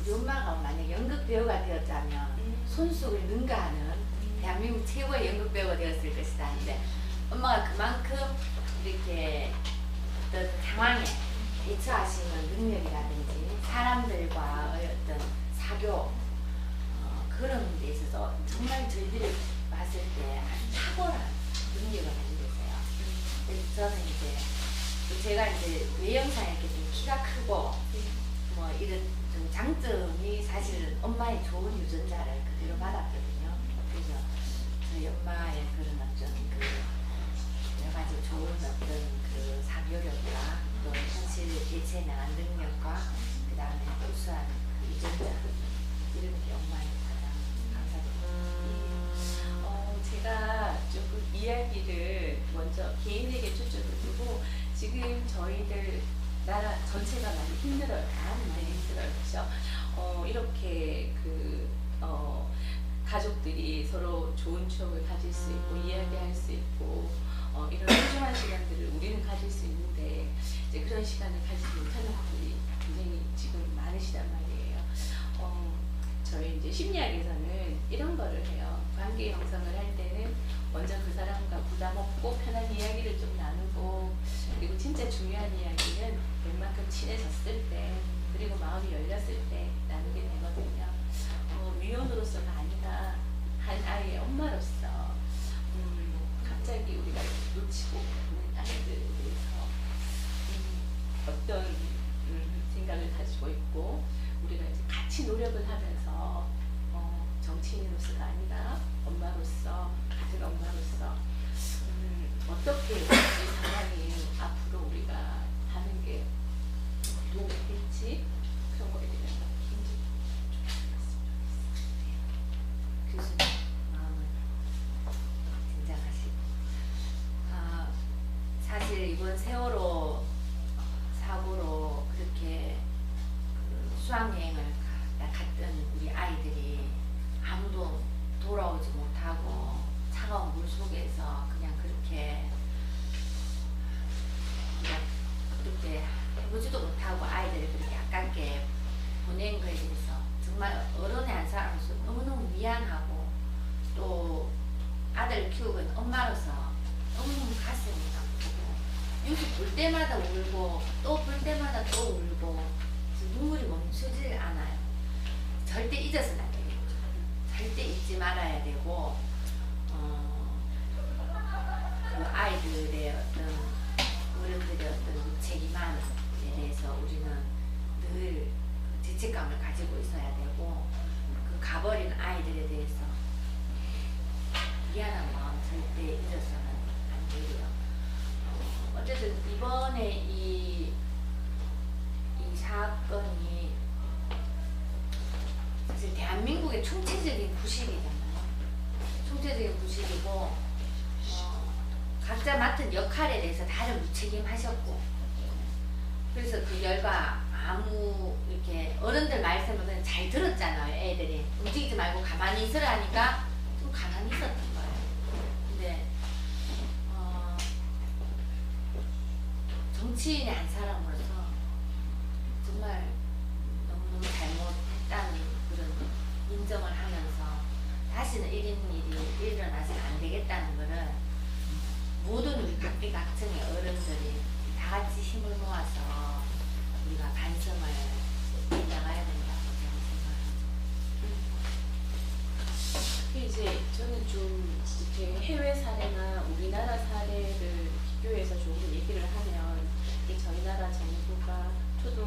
우리 엄마가 만약 연극 배우가 되었다면 손수를 능가하는 대한민국 최고의 연극 배우가 되었을 것이다 하는데 엄마가 그만큼 이렇게 어떤 상황에 대처하시는 능력이라든지 사람들과 어떤 사교 그런 데 있어서 정말 저희들을 봤을 때 아주 탁월한 능력을 가지고 있어요. 그래서 저는 이제 또 제가 이제 외형상 이렇게 좀 키가 크고 뭐 이런 좀 장점이 사실은 엄마의 좋은 유전자를 그대로 받았거든요. 그래서 저희 엄마의 그런 어떤 그 여러 가지 좋은 어떤 그 사교력과 또 현실 대처해 나간 능력과 그 다음에 우수한 그 유전자 이런 게 엄마의 가장 감사드립니다. 제가 조금 이야기를 먼저 개인에게 초점을 두고 지금 저희들 나라 전체가 많이 힘들어요. 다 많이 힘들어요. 그렇죠? 이렇게 가족들이 서로 좋은 추억을 가질 수 있고 이야기할 수 있고 이런 소중한 시간들을 우리는 가질 수 있는데 이제 그런 시간을 가지지 못하는 분들이 굉장히 지금 많으시단 말이에요. 저희 이제 심리학에서는 이런 거를 해요. 관계 형성을 할 때는 먼저 그 사람과 부담 없고 편한 이야기를 좀 나누고 그리고 진짜 중요한 이야기는 웬만큼 친해졌을 때 그리고 마음이 열렸을 때 나누게 되거든요. 위원으로서가 아니라 한 아이의 엄마로서 갑자기 우리가 놓치고 보는 아이들에 대해서 어떤 생각을 가지고 있고 우리가 이제 같이 노력을 하면서 정치인으로서가 아니라 엄마로서 같은 엄마로서 어떻게 이 상황이 앞으로 우리가 하는 게 도움이 될지 그런 거에 대해서 굉장히 교수님 마음을 진정하시고 사실 이번 세월호 사고로 그렇게 수학여행을 갔던 우리 아이들이 아무도 돌아오지 못하고 차가운 물 속에서 그냥 그렇게 해보지도 못하고 아이들을 그렇게 아깝게 보낸 거에 대해서 정말 어른의 한 사람으로서 너무너무 미안하고 또 아들을 키우고 있는 엄마로서 너무너무 가슴이 아프고 뉴스 볼 때마다 울고 또 볼 때마다 또 울고 눈물이 멈추질 않아요. 절대 잊어서는 안 되겠죠. 절대 잊지 말아야 되고 그 아이들의 어떤 어른들의 어떤 무책임함에 대해서 우리는 늘 죄책감을 가지고 있어야 되고 그 가버린 아이들에 대해서 미안한 마음 절대 잊어서는 안 되고요. 어쨌든 이번에 이 사건이 사실 대한민국의 총체적인 부실이잖아요. 총체적인 부실이고 각자 맡은 역할에 대해서 다들 무책임하셨고 그래서 그 결과 아무 이렇게 어른들 말씀을 그냥 잘 들었잖아요. 애들이 움직이지 말고 가만히 있으라 하니까 좀 가만히 있었던 거예요. 근데 정치인의 한 사람으로서 정말 너무너무 잘못했다는 그런 인정을 하면서 다시는 이런 일이 일어나서 안 되겠다는 거를 모든 우리 각계각층의 어른들이 다 같이 힘을 모아서 우리가 반성을 해나가야 된다고 생각합니다. 이제 저는 좀 이렇게 해외 사례나 우리나라 사례를 비교해서 조금 얘기를 하면 저희 나라 정부가 초등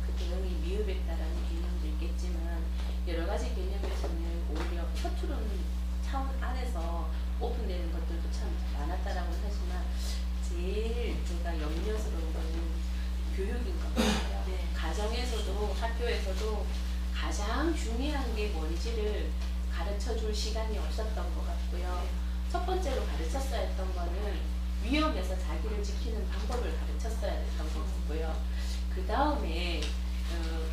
그 대응이 미흡했다라는 개념도 있겠지만 여러 가지 개념에서는 오히려 서투른 차원 안에서 오픈되는 것들도 참 많았다라고 하지만 제일 제가 염려스러운 거는 교육인 것 같아요. 네. 가정에서도 학교에서도 가장 중요한 게 뭔지를 가르쳐줄 시간이 없었던 것 같고요. 첫 번째로 가르쳤어야 했던 거는 위험에서 자기를 지키는 방법을 가르쳤어야 했던 것 같고요. 그 다음에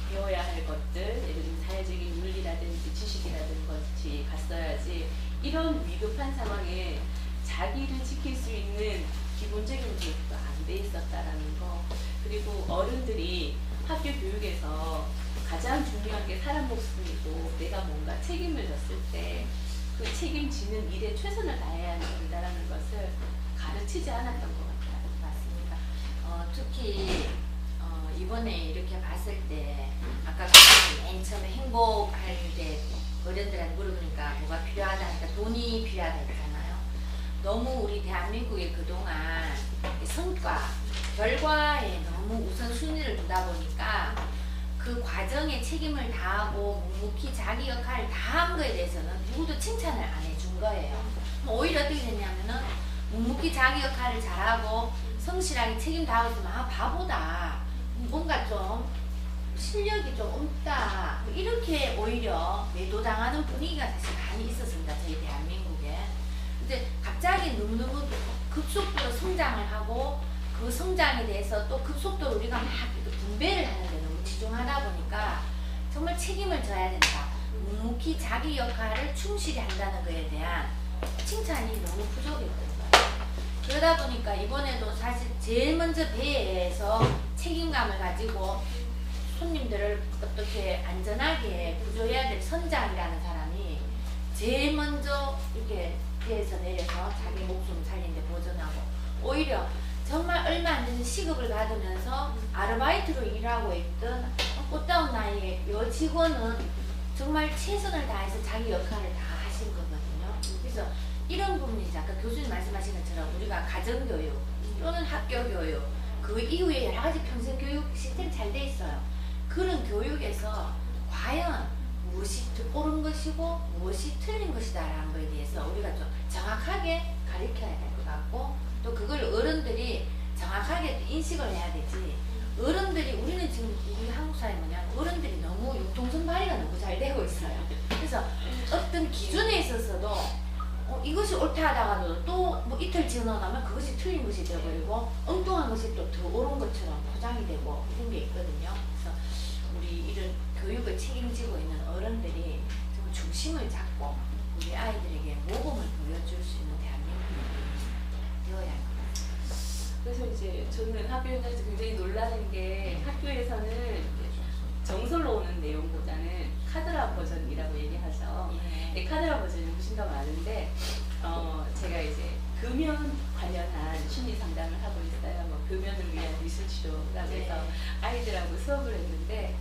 배워야 할 것들, 예를 들면 사회적인 윤리라든지 지식이라든지 것이 갔어야지 이런 위급한 상황에 자기를 지킬 수 있는 기본적인 교육도 안 돼 있었다라는 거. 그리고 어른들이 학교 교육에서 가장 중요한 게 사람 목숨이고 내가 뭔가 책임을 졌을 때 그 책임지는 일에 최선을 다해야 한다는 것을 가르치지 않았던 것 같아요. 맞습니다. 특히 이번에 이렇게 봤을 때 아까 교수님 맨 처음에 행복할 때 어른들한테 물어보니까 뭐가 필요하다 하니까 돈이 필요하다 했잖아요. 너무 우리 대한민국이 그동안 성과, 결과에 너무 우선순위를 두다 보니까 그 과정에 책임을 다하고 묵묵히 자기 역할을 다 한 거에 대해서는 누구도 칭찬을 안 해준 거예요. 오히려 어떻게 됐냐면은 묵묵히 자기 역할을 잘하고 성실하게 책임 다하고 있으면 아 바보다, 뭔가 좀 실력이 좀 없다, 이렇게 오히려 매도당하는 분위기가 사실 많이 있었습니다. 저희 대한민국에. 근데 갑자기 너무너무 급속도로 성장을 하고 그 성장에 대해서 또 급속도로 우리가 막 분배를 하는데 너무 집중하다 보니까 정말 책임을 져야 된다, 묵묵히 자기 역할을 충실히 한다는 것에 대한 칭찬이 너무 부족했던 거예요. 그러다 보니까 이번에도 사실 제일 먼저 배에서 책임감을 가지고 손님들을 어떻게 안전하게 구조해야 될 선장이라는 사람이 제일 먼저 이렇게 배에서 내려서 자기 목숨 살리는데 보전하고, 오히려 정말 얼마 안 되는 시급을 받으면서 아르바이트로 일하고 있던 꽃다운 나이의 여직원은 정말 최선을 다해서 자기 역할을 다 하신 거거든요. 그래서 이런 부분이 아까 교수님 말씀하신 것처럼 우리가 가정교육 또는 학교교육 그 이후에 여러 가지 평생교육 시스템이 잘 돼 있어요. 그런 교육에서 과연 무엇이 옳은 것이고 무엇이 틀린 것이다라는 것에 대해서 우리가 좀 정확하게 가르쳐야 될 것 같고, 또 그걸 어른들이 정확하게 인식을 해야 되지. 어른들이, 우리는 지금 우리 한국 사회 뭐냐, 어른들이 너무 융통성 발휘가 너무 잘 되고 있어요. 그래서 어떤 기준에 있어서도 이것이 옳다 하다가도 또 뭐 이틀 지나가면 그것이 틀린 것이 되어버리고 엉뚱한 것이 또 더 옳은 것처럼 포장이 되고 이런 게 있거든요. 그래서 우리 이런 교육을 책임지고 있는 어른들이 좀 중심을 잡고 우리 아이들에게 모범을 보여줄 수 있는 대한민국이 되어야 할 것 같습니다. 그래서 이제 저는 학교에서 굉장히 놀라는 게 학교에서는 정설로 오는 내용보다는 카드라 버전이라고 얘기하죠. 예. 카드라 버전이 훨씬 더 많은데 제가 이제 금연 관련한 심리 상담을 하고 있어요. 뭐 금연을 위한 미술 치료라고 해서 아이들하고 수업을 했는데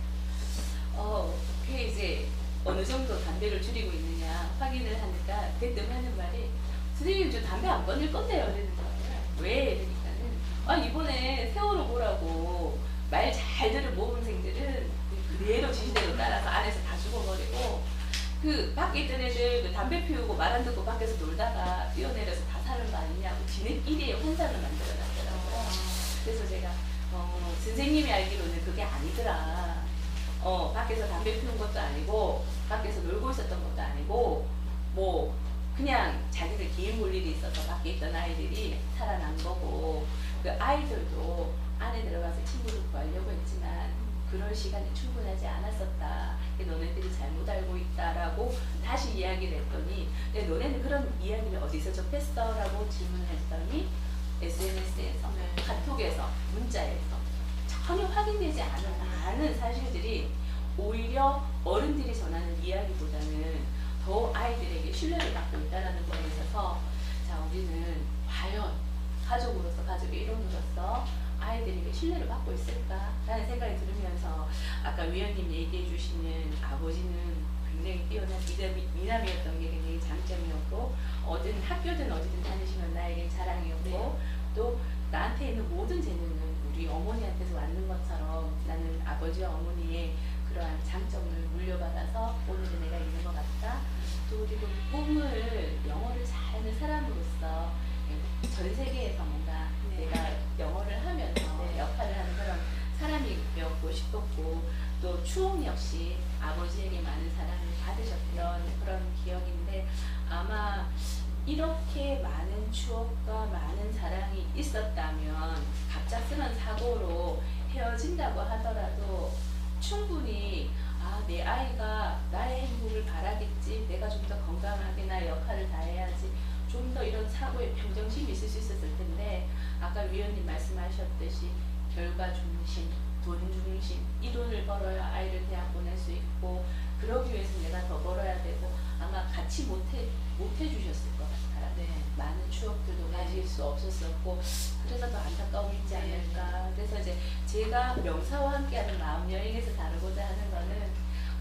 그게 이제 어느 정도 담배를 줄이고 있느냐 확인을 하니까 대뜸 하는 말이 선생님 저 담배 안 끊을 건데요 이러는 거예요. 왜? 이러니까는 이번에 세월호 보라고 말 잘 들은 모범생들은 그대로 지시대로 따라서 안에서 다 죽어버리고 그 밖에 있던 애들 그 담배 피우고 말 안 듣고 밖에서 놀다가 뛰어내려서 다 사는 거 아니냐고 지네끼리의 환상을 만들어 놨더라고요. 그래서 제가 선생님이 알기로는 그게 아니더라. 밖에서 담배 피운 것도 아니고 밖에서 놀고 있었던 것도 아니고 뭐 그냥 자기들 개인 볼 일이 있어서 밖에 있던 아이들이 살아난 거고 그 아이들도 안에 들어가서 친구를 구하려고 했지만 그럴 시간이 충분하지 않았었다. 너네들이 잘못 알고 있다라고 다시 이야기를 했더니 너네는 그런 이야기를 어디서 접했어? 라고 질문을 했더니 SNS에서 카톡에서 문자에서 전혀 확인되지 않은 많은 사실들이 오히려 어른들이 전하는 이야기보다는 더 아이들에게 신뢰를 받고 있다는 거에 있어서 자 우리는 과연 가족으로서 가족의 일원으로서 아이들에게 신뢰를 받고 있을까라는 생각이 들으면서 아까 위원님 얘기해 주시는 아버지는 굉장히 뛰어난 미남이었던 게 굉장히 장점이었고 어든 학교든 어디든 다니시면 나에겐 자랑이었고 또 나한테 있는 모든 재능은 우리 어머니한테서 왔는 것처럼 나는 아버지와 어머니의 그러한 장점을 물려받아서 오늘의 내가 있는 것 같다. 또 그리고 꿈을 영어를 잘하는 사람으로서 전 세계에서 뭔가 내가 영어를 하면서 역할을 하는 그런 사람이었고 싶었고 또 추억 역시 아버지에게 많은 사랑을 받으셨던 그런 기억인데 아마 이렇게 많은 추억과 많은 사랑이 있었다면 갑작스런 사고로 헤어진다고 하더라도 충분히 내 아이가 나의 행복을 바라겠지 내가 좀 더 건강하게 나의 역할을 다해야지 좀 더 이런 사고에 평정심이 있을 수 있었을 텐데 아까 위원님 말씀하셨듯이 결과 중심, 돈 중심 이 돈을 벌어야 아이를 대학 보낼 수 있고 그러기 위해서 내가 더 벌어야 되고 아마 같이 못해 주셨을 것 같아요. 많은 추억들도 가질 수 없었었고 그래서 더 안타까움이 있지 않을까. 그래서 이제 제가 명사와 함께하는 마음 여행에서 다루고자 하는 거는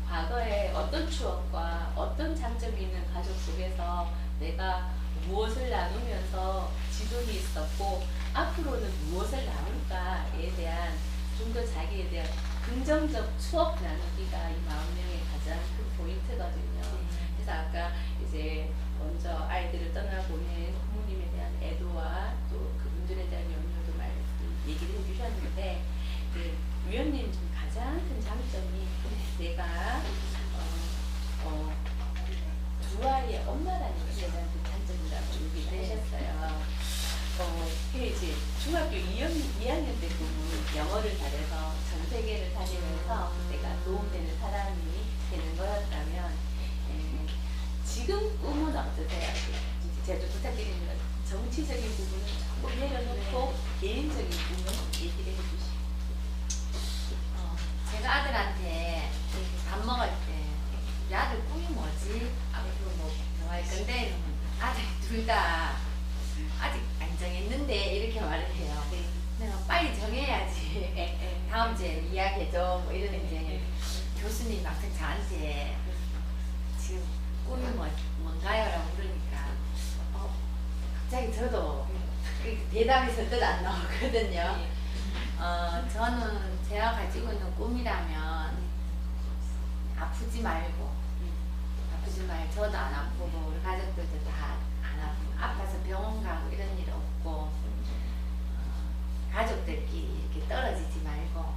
과거에 어떤 추억과 어떤 장점이 있는 가족 속에서 내가 무엇을 나누면서 지존이 있었고 앞으로는 무엇을 나눌까에 대한 좀 더 자기에 대한 긍정적 추억 나누기가 이 마음여행의 가장 큰 포인트거든요. 그래서 아까 이제 먼저 아이들을 떠나보낸 부모님에 대한 애도와 또 그분들에 대한 염려도 얘기를 해주셨는데 위원님 좀 가장 큰 장점이 내가 두 아이의 엄마라는 게 가장 큰 장점이라고 얘기를 하셨어요. 이제 중학교 2학년 때 꿈은 영어를 잘해서 전 세계를 다니면서 내가 도움되는 사람이 되는 거였다면 지금 꿈은 어떠세요? 제가 좀 부탁드립니다. 정치적인 부분은 조금 내려놓고 개인적인 부분은 얘기를 해주시고. 제가 아들한테 밥 먹을 때 우리 아들 꿈이 뭐지? 앞으로 뭐 할 건데 아들 둘 다 아직 안 정했는데 이렇게 말을 해요. 내가 빨리 정해야지. 다음 주에 이야기해줘. 뭐 이러는데 교수님 막상 저한테 지금 꿈이 뭔가요? 라고 물으니까 갑자기 저도 대답이 선뜻 안 나오거든요. 저는 제가 가지고 있는 꿈이라면 아프지 말고 저도 안 아프고 우리 가족들도 다 안 아프고 아파서 병원 가고 이런 일 없고 가족들끼리 이렇게 떨어지지 말고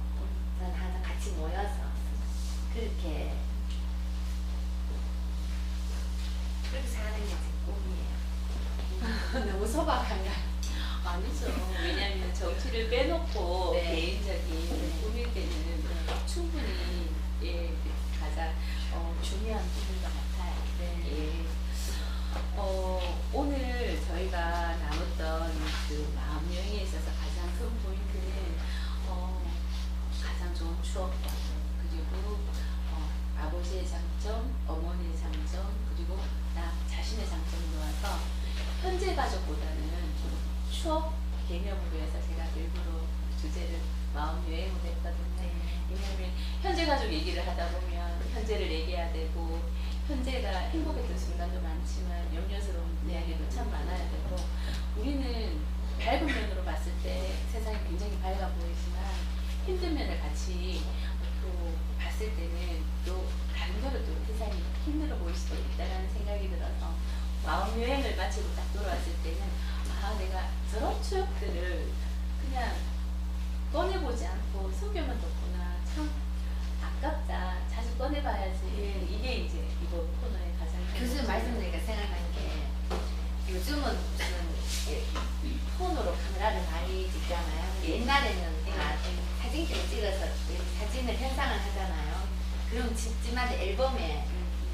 저는 항상 같이 모여서 그렇게 사는 게 제 꿈이에요. 너무 소박한가요? 아니죠. 왜냐하면 정치를 빼놓고 개인적인 꿈일 때는 충분히 가장 중요한 부분인 것 같아요. 오늘 저희가 나눴던 그 마음 여행에 있어서 가장 큰 포인트는 가장 좋은 추억과 그리고 아버지의 장점, 어머니의 장점, 그리고 나 자신의 장점을 놓아서 현재 가족보다는 추억 개념으로 해서 제가 일부러 주제를 마음 여행으로 했거든요. 왜냐하면 현재 가족 얘기를 하다 보면 현재를 얘기해야 되고 현재가 행복했던 순간도 많지만 염려스러운 이야기도 참 많아야 되고 우리는 밝은 면으로 봤을 때 세상이 굉장히 밝아 보이지만 힘든 면을 같이 또 봤을 때는 또 다른대로 또 세상이 힘들어 보일 수도 있다는 생각이 들어서 마음 여행을 마치고 딱 돌아왔을 때는 아 내가 저런 추억들을 그냥 꺼내보지 않고 숨겨만 뒀구나 참 아깝다 자주 꺼내봐야지 이게 이제 이번 코너의 가장 큰 교수님 목적이에요. 말씀 드리니까 생각난 게 요즘은 무슨 폰으로 카메라를 많이 찍잖아요. 옛날에는 다 사진기로 찍어서 사진을 현상을 하잖아요. 그럼 집집마다 앨범에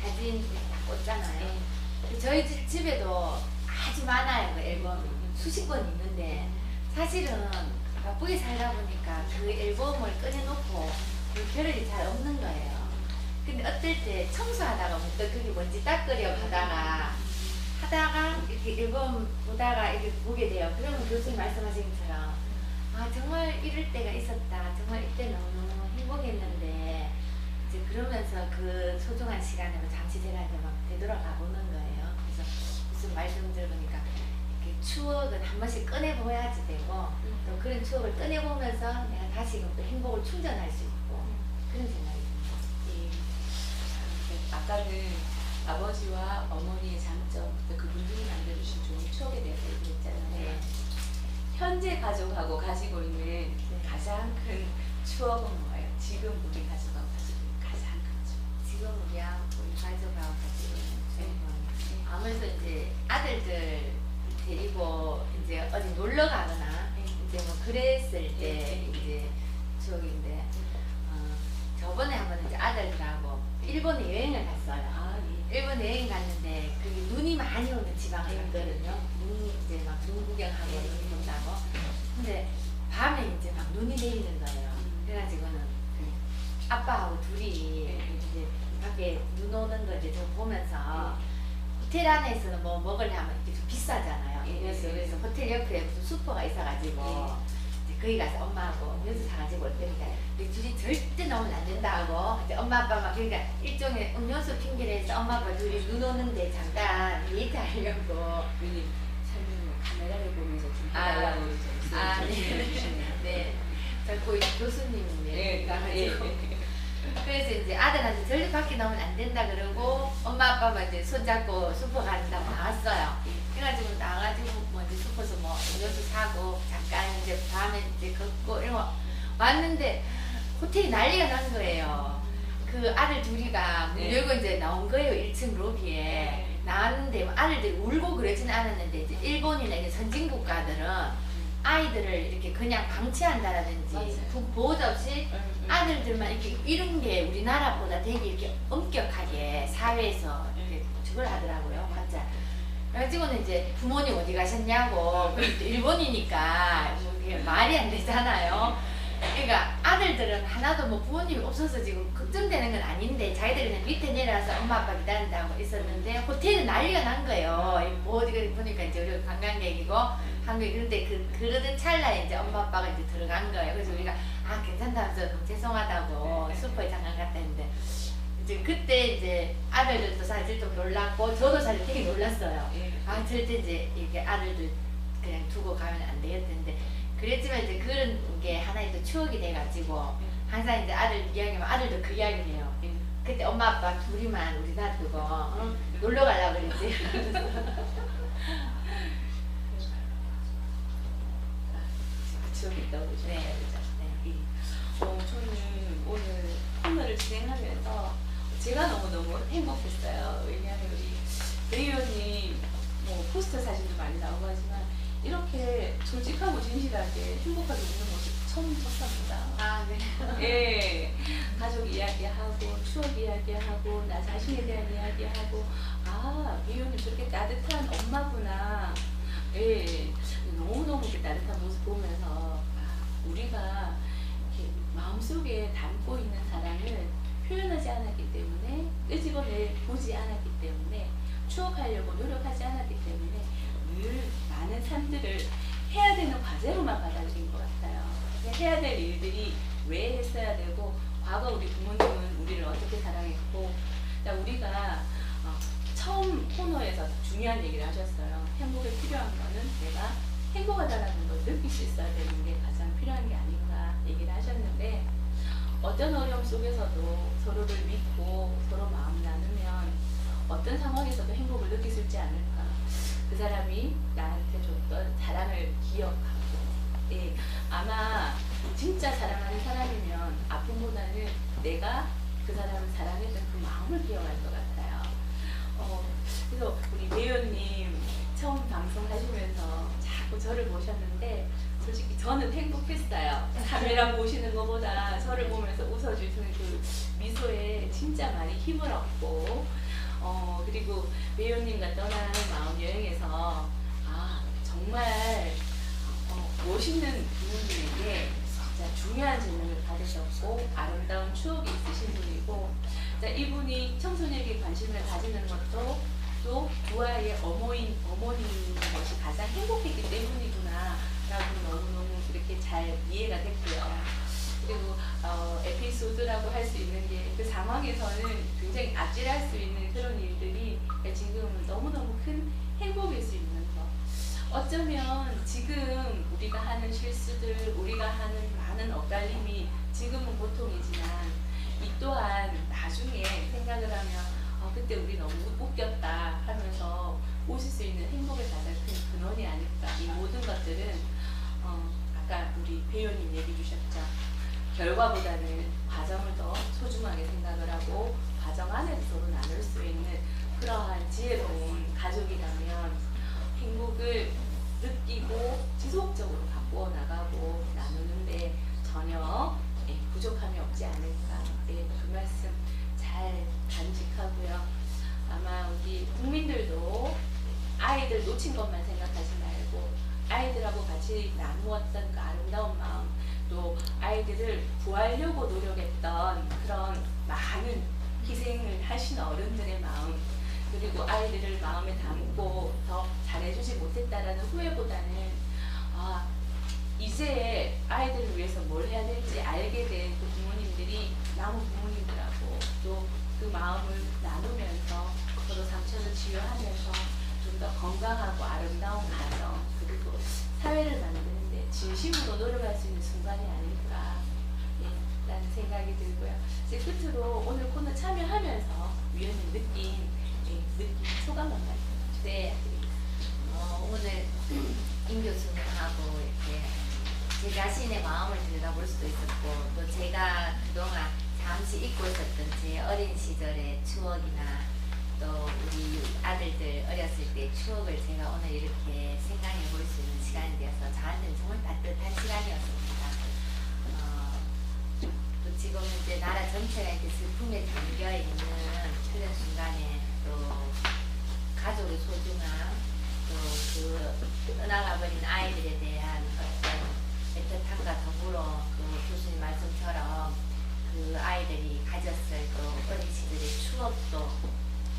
사진 딱 꽂잖아요. 저희 집에도 아주 많아요. 그 앨범 수십 권 있는데 사실은 바쁘게 살다 보니까 그 앨범을 꺼내놓고 볼 겨를이 잘 없는 거예요. 근데 어떨 때 청소하다가 문득 그게 뭔지 닦으려 하다가 이렇게 앨범 보다가 이렇게 보게 돼요. 그러면 교수님 말씀하신 것처럼 아 정말 이럴 때가 있었다. 정말 이때 너무 행복했는데 이제 그러면서 그 소중한 시간을 잠시 제가 이제 막 되돌아가 보는 거예요. 그래서 무슨 말씀 들으니까 이렇게 추억은 한 번씩 꺼내보야지 되고 또 그런 추억을 꺼내보면서 내가 다시금 또 행복을 충전할 수 있고 그런 생각이 듭니다. 아까는 아버지와 어머니의 장점, 또 그분들이 만들어주신 좋은 추억에 대해서 얘기했잖아요. 네. 현재 가족하고 가지고 있는 가장 큰 추억은 뭐예요? 지금 우리 가족하고 가지고 있는 가장 큰 추억. 지금 우리 가족하고 같이 있는 추억은 아무래도 이제 아들들 데리고 이제 어디 놀러 가거나 이제 뭐 그랬을 때 이제 추억인데 저번에 한번 이제 아들들하고 일본에 여행을 갔어요. 일본 여행 갔는데 그게 눈이 많이 오는 지방을 갔거든요. 이제 막 눈 구경하고 눈 본다고. 근데 밤에 이제 막 눈이 내리는 거예요. 그래가지고는 그 아빠하고 둘이 이제 밖에 눈 오는 거 이제 좀 보면서 호텔 안에서는 뭐 먹으려면 이게 좀 비싸잖아요. 그래서 호텔 옆에 무슨 슈퍼가 있어가지고 이제 거기 가서 엄마하고 음료수 사가지고 올 때니까 우리 둘이 절대 넣으면 안 된다고 이제 엄마 아빠가 그러니까 일종의 음료수 핑계를 해서 엄마 아빠 둘이 눈 오는데 잠깐 데이트하려고 누님 설명을 카메라를 보면서 좀 해달라고 그러죠. 네. 자꾸 교수님이 예. 가지고 그래서 이제 아들한테 절대 밖에 나오면 안 된다 그러고 엄마 아빠만 이제 손잡고 슈퍼 간다고 나왔어요. 그래가지고 나와가지고 뭐 이제 슈퍼에서 뭐 음료수 사고 잠깐 이제 밤에 이제 걷고 이런 거 왔는데 호텔이 난리가 난 거예요. 그 아들 둘이가 문 열고 이제 나온 거예요. 1층 로비에 나왔는데 아들들이 울고 그러지는 않았는데 이제 일본이나 이제 선진 국가들은 아이들을 이렇게 그냥 방치한다라든지 보호자 없이 아들들만 이렇게 이런 게 우리나라보다 되게 이렇게 엄격하게 사회에서 이렇게 저걸 하더라고요. 맞아. 그래가지고는 이제 부모님 어디 가셨냐고. 그럼 또 일본이니까 뭐 그게 말이 안 되잖아요. 그러니까 아들들은 하나도 뭐 부모님이 없어서 지금 걱정되는 건 아닌데 자기들이 그냥 밑에 내려와서 엄마 아빠 기다린다고 있었는데 호텔은 난리가 난 거예요. 뭐 어디 보니까 이제 우리 관광객이고 한국에 그런데 그러던 찰나에 이제 엄마 아빠가 이제 들어간 거예요. 그래서 우리가 아 괜찮다면서 너무 죄송하다고 슈퍼에 잠깐 갔다 했는데 이제 그때 이제 아들들도 사실 좀 놀랐고 저도 사실 되게 놀랐어요. 아 절대 이제 이렇게 아들들 그냥 두고 가면 안 되겠는데 그랬지만 이제 그런 게 하나의 또 추억이 돼가지고 항상 이제 아들 이야기하면 아들도 그 이야기를 해요. 그때 엄마 아빠 둘이만 우리 놔두고 놀러 가려고 그랬지. 추억이 떠오르죠. 네. 저는 오늘 코너를 진행하면서 제가 너무너무 행복했어요. 왜냐하면 우리 배우님 뭐 포스터 사진도 많이 나오고 하지만 이렇게 솔직하고 진실하게 행복하게 웃는 모습 처음 봤습니다. 아 네. 예, 가족 이야기하고 추억 이야기하고 나 자신에 대한 이야기하고 아 배우님 저렇게 따뜻한 엄마구나. 예, 너무너무 그 따뜻한 모습 보면서 아, 우리가 이렇게 마음속에 담고 있는 사랑을 표현하지 않았기 때문에 끄집어내 보지 않았기 때문에 추억하려고 노력하지 않았기 때문에 늘 많은 삶들을 해야 되는 과제로만 받아들인 것 같아요. 해야 될 일들이 왜 했어야 되고, 과거 우리 부모님은 우리를 어떻게 사랑했고, 우리가 처음 코너에서 중요한 얘기를 하셨어요. 행복에 필요한 거는 내가 행복하다라는 걸 느낄 수 있어야 되는 게 가장 필요한 게 아닌가 얘기를 하셨는데, 어떤 어려움 속에서도 서로를 믿고 서로 마음 나누면 어떤 상황에서도 행복을 느낄 수 있지 않을까. 그 사람이 나한테 줬던 사랑을 기억하고, 예, 아마 진짜 사랑하는 사람이면 아픔보다는 내가 그 사람을 사랑했던 그 마음을 기억할 것 같아요. 그래서 우리 배우님 처음 방송하시면서 자꾸 저를 보셨는데 솔직히 저는 행복했어요. 카메라 보시는 것보다 저를 보면서 웃어주시는 그 미소에 진짜 많이 힘을 얻고, 그리고 배우님과 떠나는 마음 여행에서 정말 멋있는 부모님에게 진짜 중요한 질문을 받으셨고 아름다운 추억이 있으신 분이고, 이분이 청소년에게 관심을 가지는 것도 또 두 아이의 어머니인 것이 가장 행복했기 때문이구나 라고 너무너무 이렇게 잘 이해가 됐고요. 그리고 에피소드라고 할 수 있는 게 그 상황에서는 굉장히 아찔할 수 있는 그런 일들이 지금은 너무너무 큰 행복일 수 있는 거. 어쩌면 지금 우리가 하는 실수들, 우리가 하는 많은 엇갈림이 지금은 보통이지만 이 또한 나중에 생각을 하면 그때 우리 너무 웃겼다 하면서 웃을 수 있는 행복의 가장 큰 근원이 아닐까. 이 모든 것들은 아까 우리 배우님 얘기 주셨죠. 결과보다는 과정을 더 소중하게 생각을 하고 과정 안에서 서로 나눌 수 있는 그러한 지혜로운 가족이라면 행복을 느끼고 지속적으로 바꾸어 나가고 나누는데 전혀 부족함이 없지 않을까. 그 말씀 잘 간직하고요. 아마 우리 국민들도 아이들 놓친 것만 생각하지 말고 아이들하고 같이 나누었던 그 아름다운 마음, 또 아이들을 구하려고 노력했던 그런 많은 희생을 하신 어른들의 마음, 그리고 아이들을 마음에 담고 더 잘해주지 못했다라는 후회보다는 이제 아이들을 위해서 뭘 해야 될지 알게 된 그 부모님들이 남은 부모님들하고 또 그 마음을 나누면서 서로 상처를 치유하면서 좀 더 건강하고 아름다운 가정, 그리고 사회를 만드는데 진심으로 노력할 수 있는 순간이 아닐까 라는 생각이 들고요. 이제 끝으로 오늘 코너 참여하면서 위원님 느낀 소감 한 말씀 부탁드리겠습니다. 오늘 임 교수님하고 이렇게 제 자신의 마음을 들여다볼 수도 있었고, 또 제가 그동안 잠시 잊고 있었던 제 어린 시절의 추억이나 또 우리 아들들 어렸을 때의 추억을 제가 오늘 이렇게 생각해 볼 수 있는 시간이 되어서 저한테는 정말 따뜻한 시간이었습니다. 또 지금 이제 나라 전체가 이렇게 슬픔에 잠겨 있는 그런 순간에 또 가족의 소중함, 또 그 떠나가버린 아이들에 대한 어떤 애틋함과 더불어 그 교수님 말씀처럼 그 아이들이 가졌을 그 어린 시절의 추억도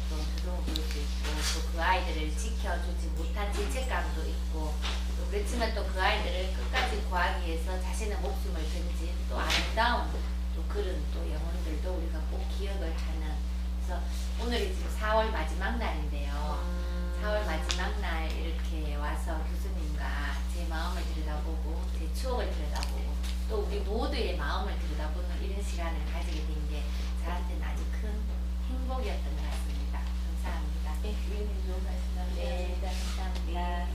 또 되돌아볼 수 있고, 또 그 아이들을 지켜주지 못한 죄책감도 있고, 또 그렇지만 또 그 아이들을 끝까지 구하기 위해서 자신의 목숨을 던진 또 아름다운 또 그런 또 영혼들도 우리가 꼭 기억을 하는. 그래서 오늘이 지금 4월 마지막 날인데요. 4월 마지막 날 이렇게 와서 교수님과 제 마음을 들여다보고 제 추억을 들여다보고 또 우리 모두의 마음을 들여다보는 이런 시간을 가지게 된 게 저한테는 아주 큰 행복이었던 것 같습니다. 감사합니다. 네, 위원님 좋은 말씀 네, 감사합니다.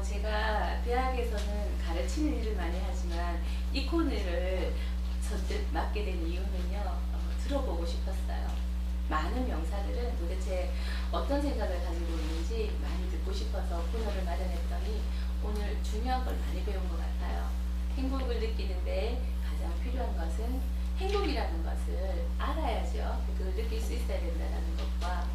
제가 대학에서는 가르치는 일을 많이 하지만 이 코너를 선뜻 맡게 된 이유는요, 들어보고 싶었어요. 많은 명사들은 도대체 어떤 생각을 가지고 있는지 많이 듣고 싶어서 코너를 마련했더니 오늘 중요한 걸 많이 배운 것 같아요. 행복을 느끼는데 가장 필요한 것은 행복이라는 것을 알아야죠. 그걸 느낄 수 있어야 된다는 것과,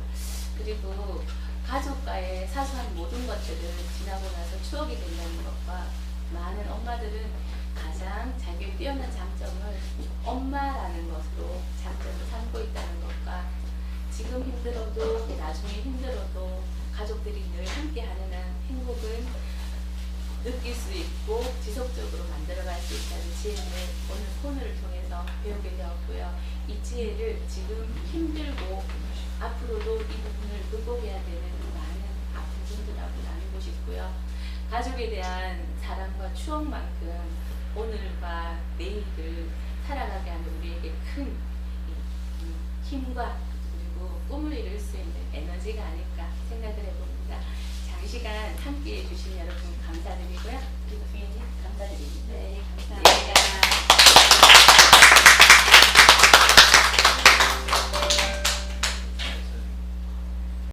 그리고 가족과의 사소한 모든 것들을 지나고 나서 추억이 된다는 것과, 많은 엄마들은 가장 자기의 뛰어난 장점을 엄마라는 것으로 장점을 삼고 있다는 것과, 지금 힘들어도 나중에 힘들어도 가족들이 늘 함께하는 한 행복은 느낄 수 있고 지속적으로 만들어갈 수 있다는 지혜를 오늘 코너를 통해서 배우게 되었고요. 이 지혜를 지금 힘들고 앞으로도 이 부분을 극복해야 되는 많은 아픈 분들하고 나누고 싶고요. 가족에 대한 사랑과 추억만큼 오늘과 내일을 살아가게 하는 우리에게 큰 힘과 그리고 꿈을 이룰 수 있는 에너지가 아닐까 생각을 해봅니다. 장시간 함께해 주신 여러분 감사드리고요. 그리고 주인님 감사드립니다. 네, 감사합니다.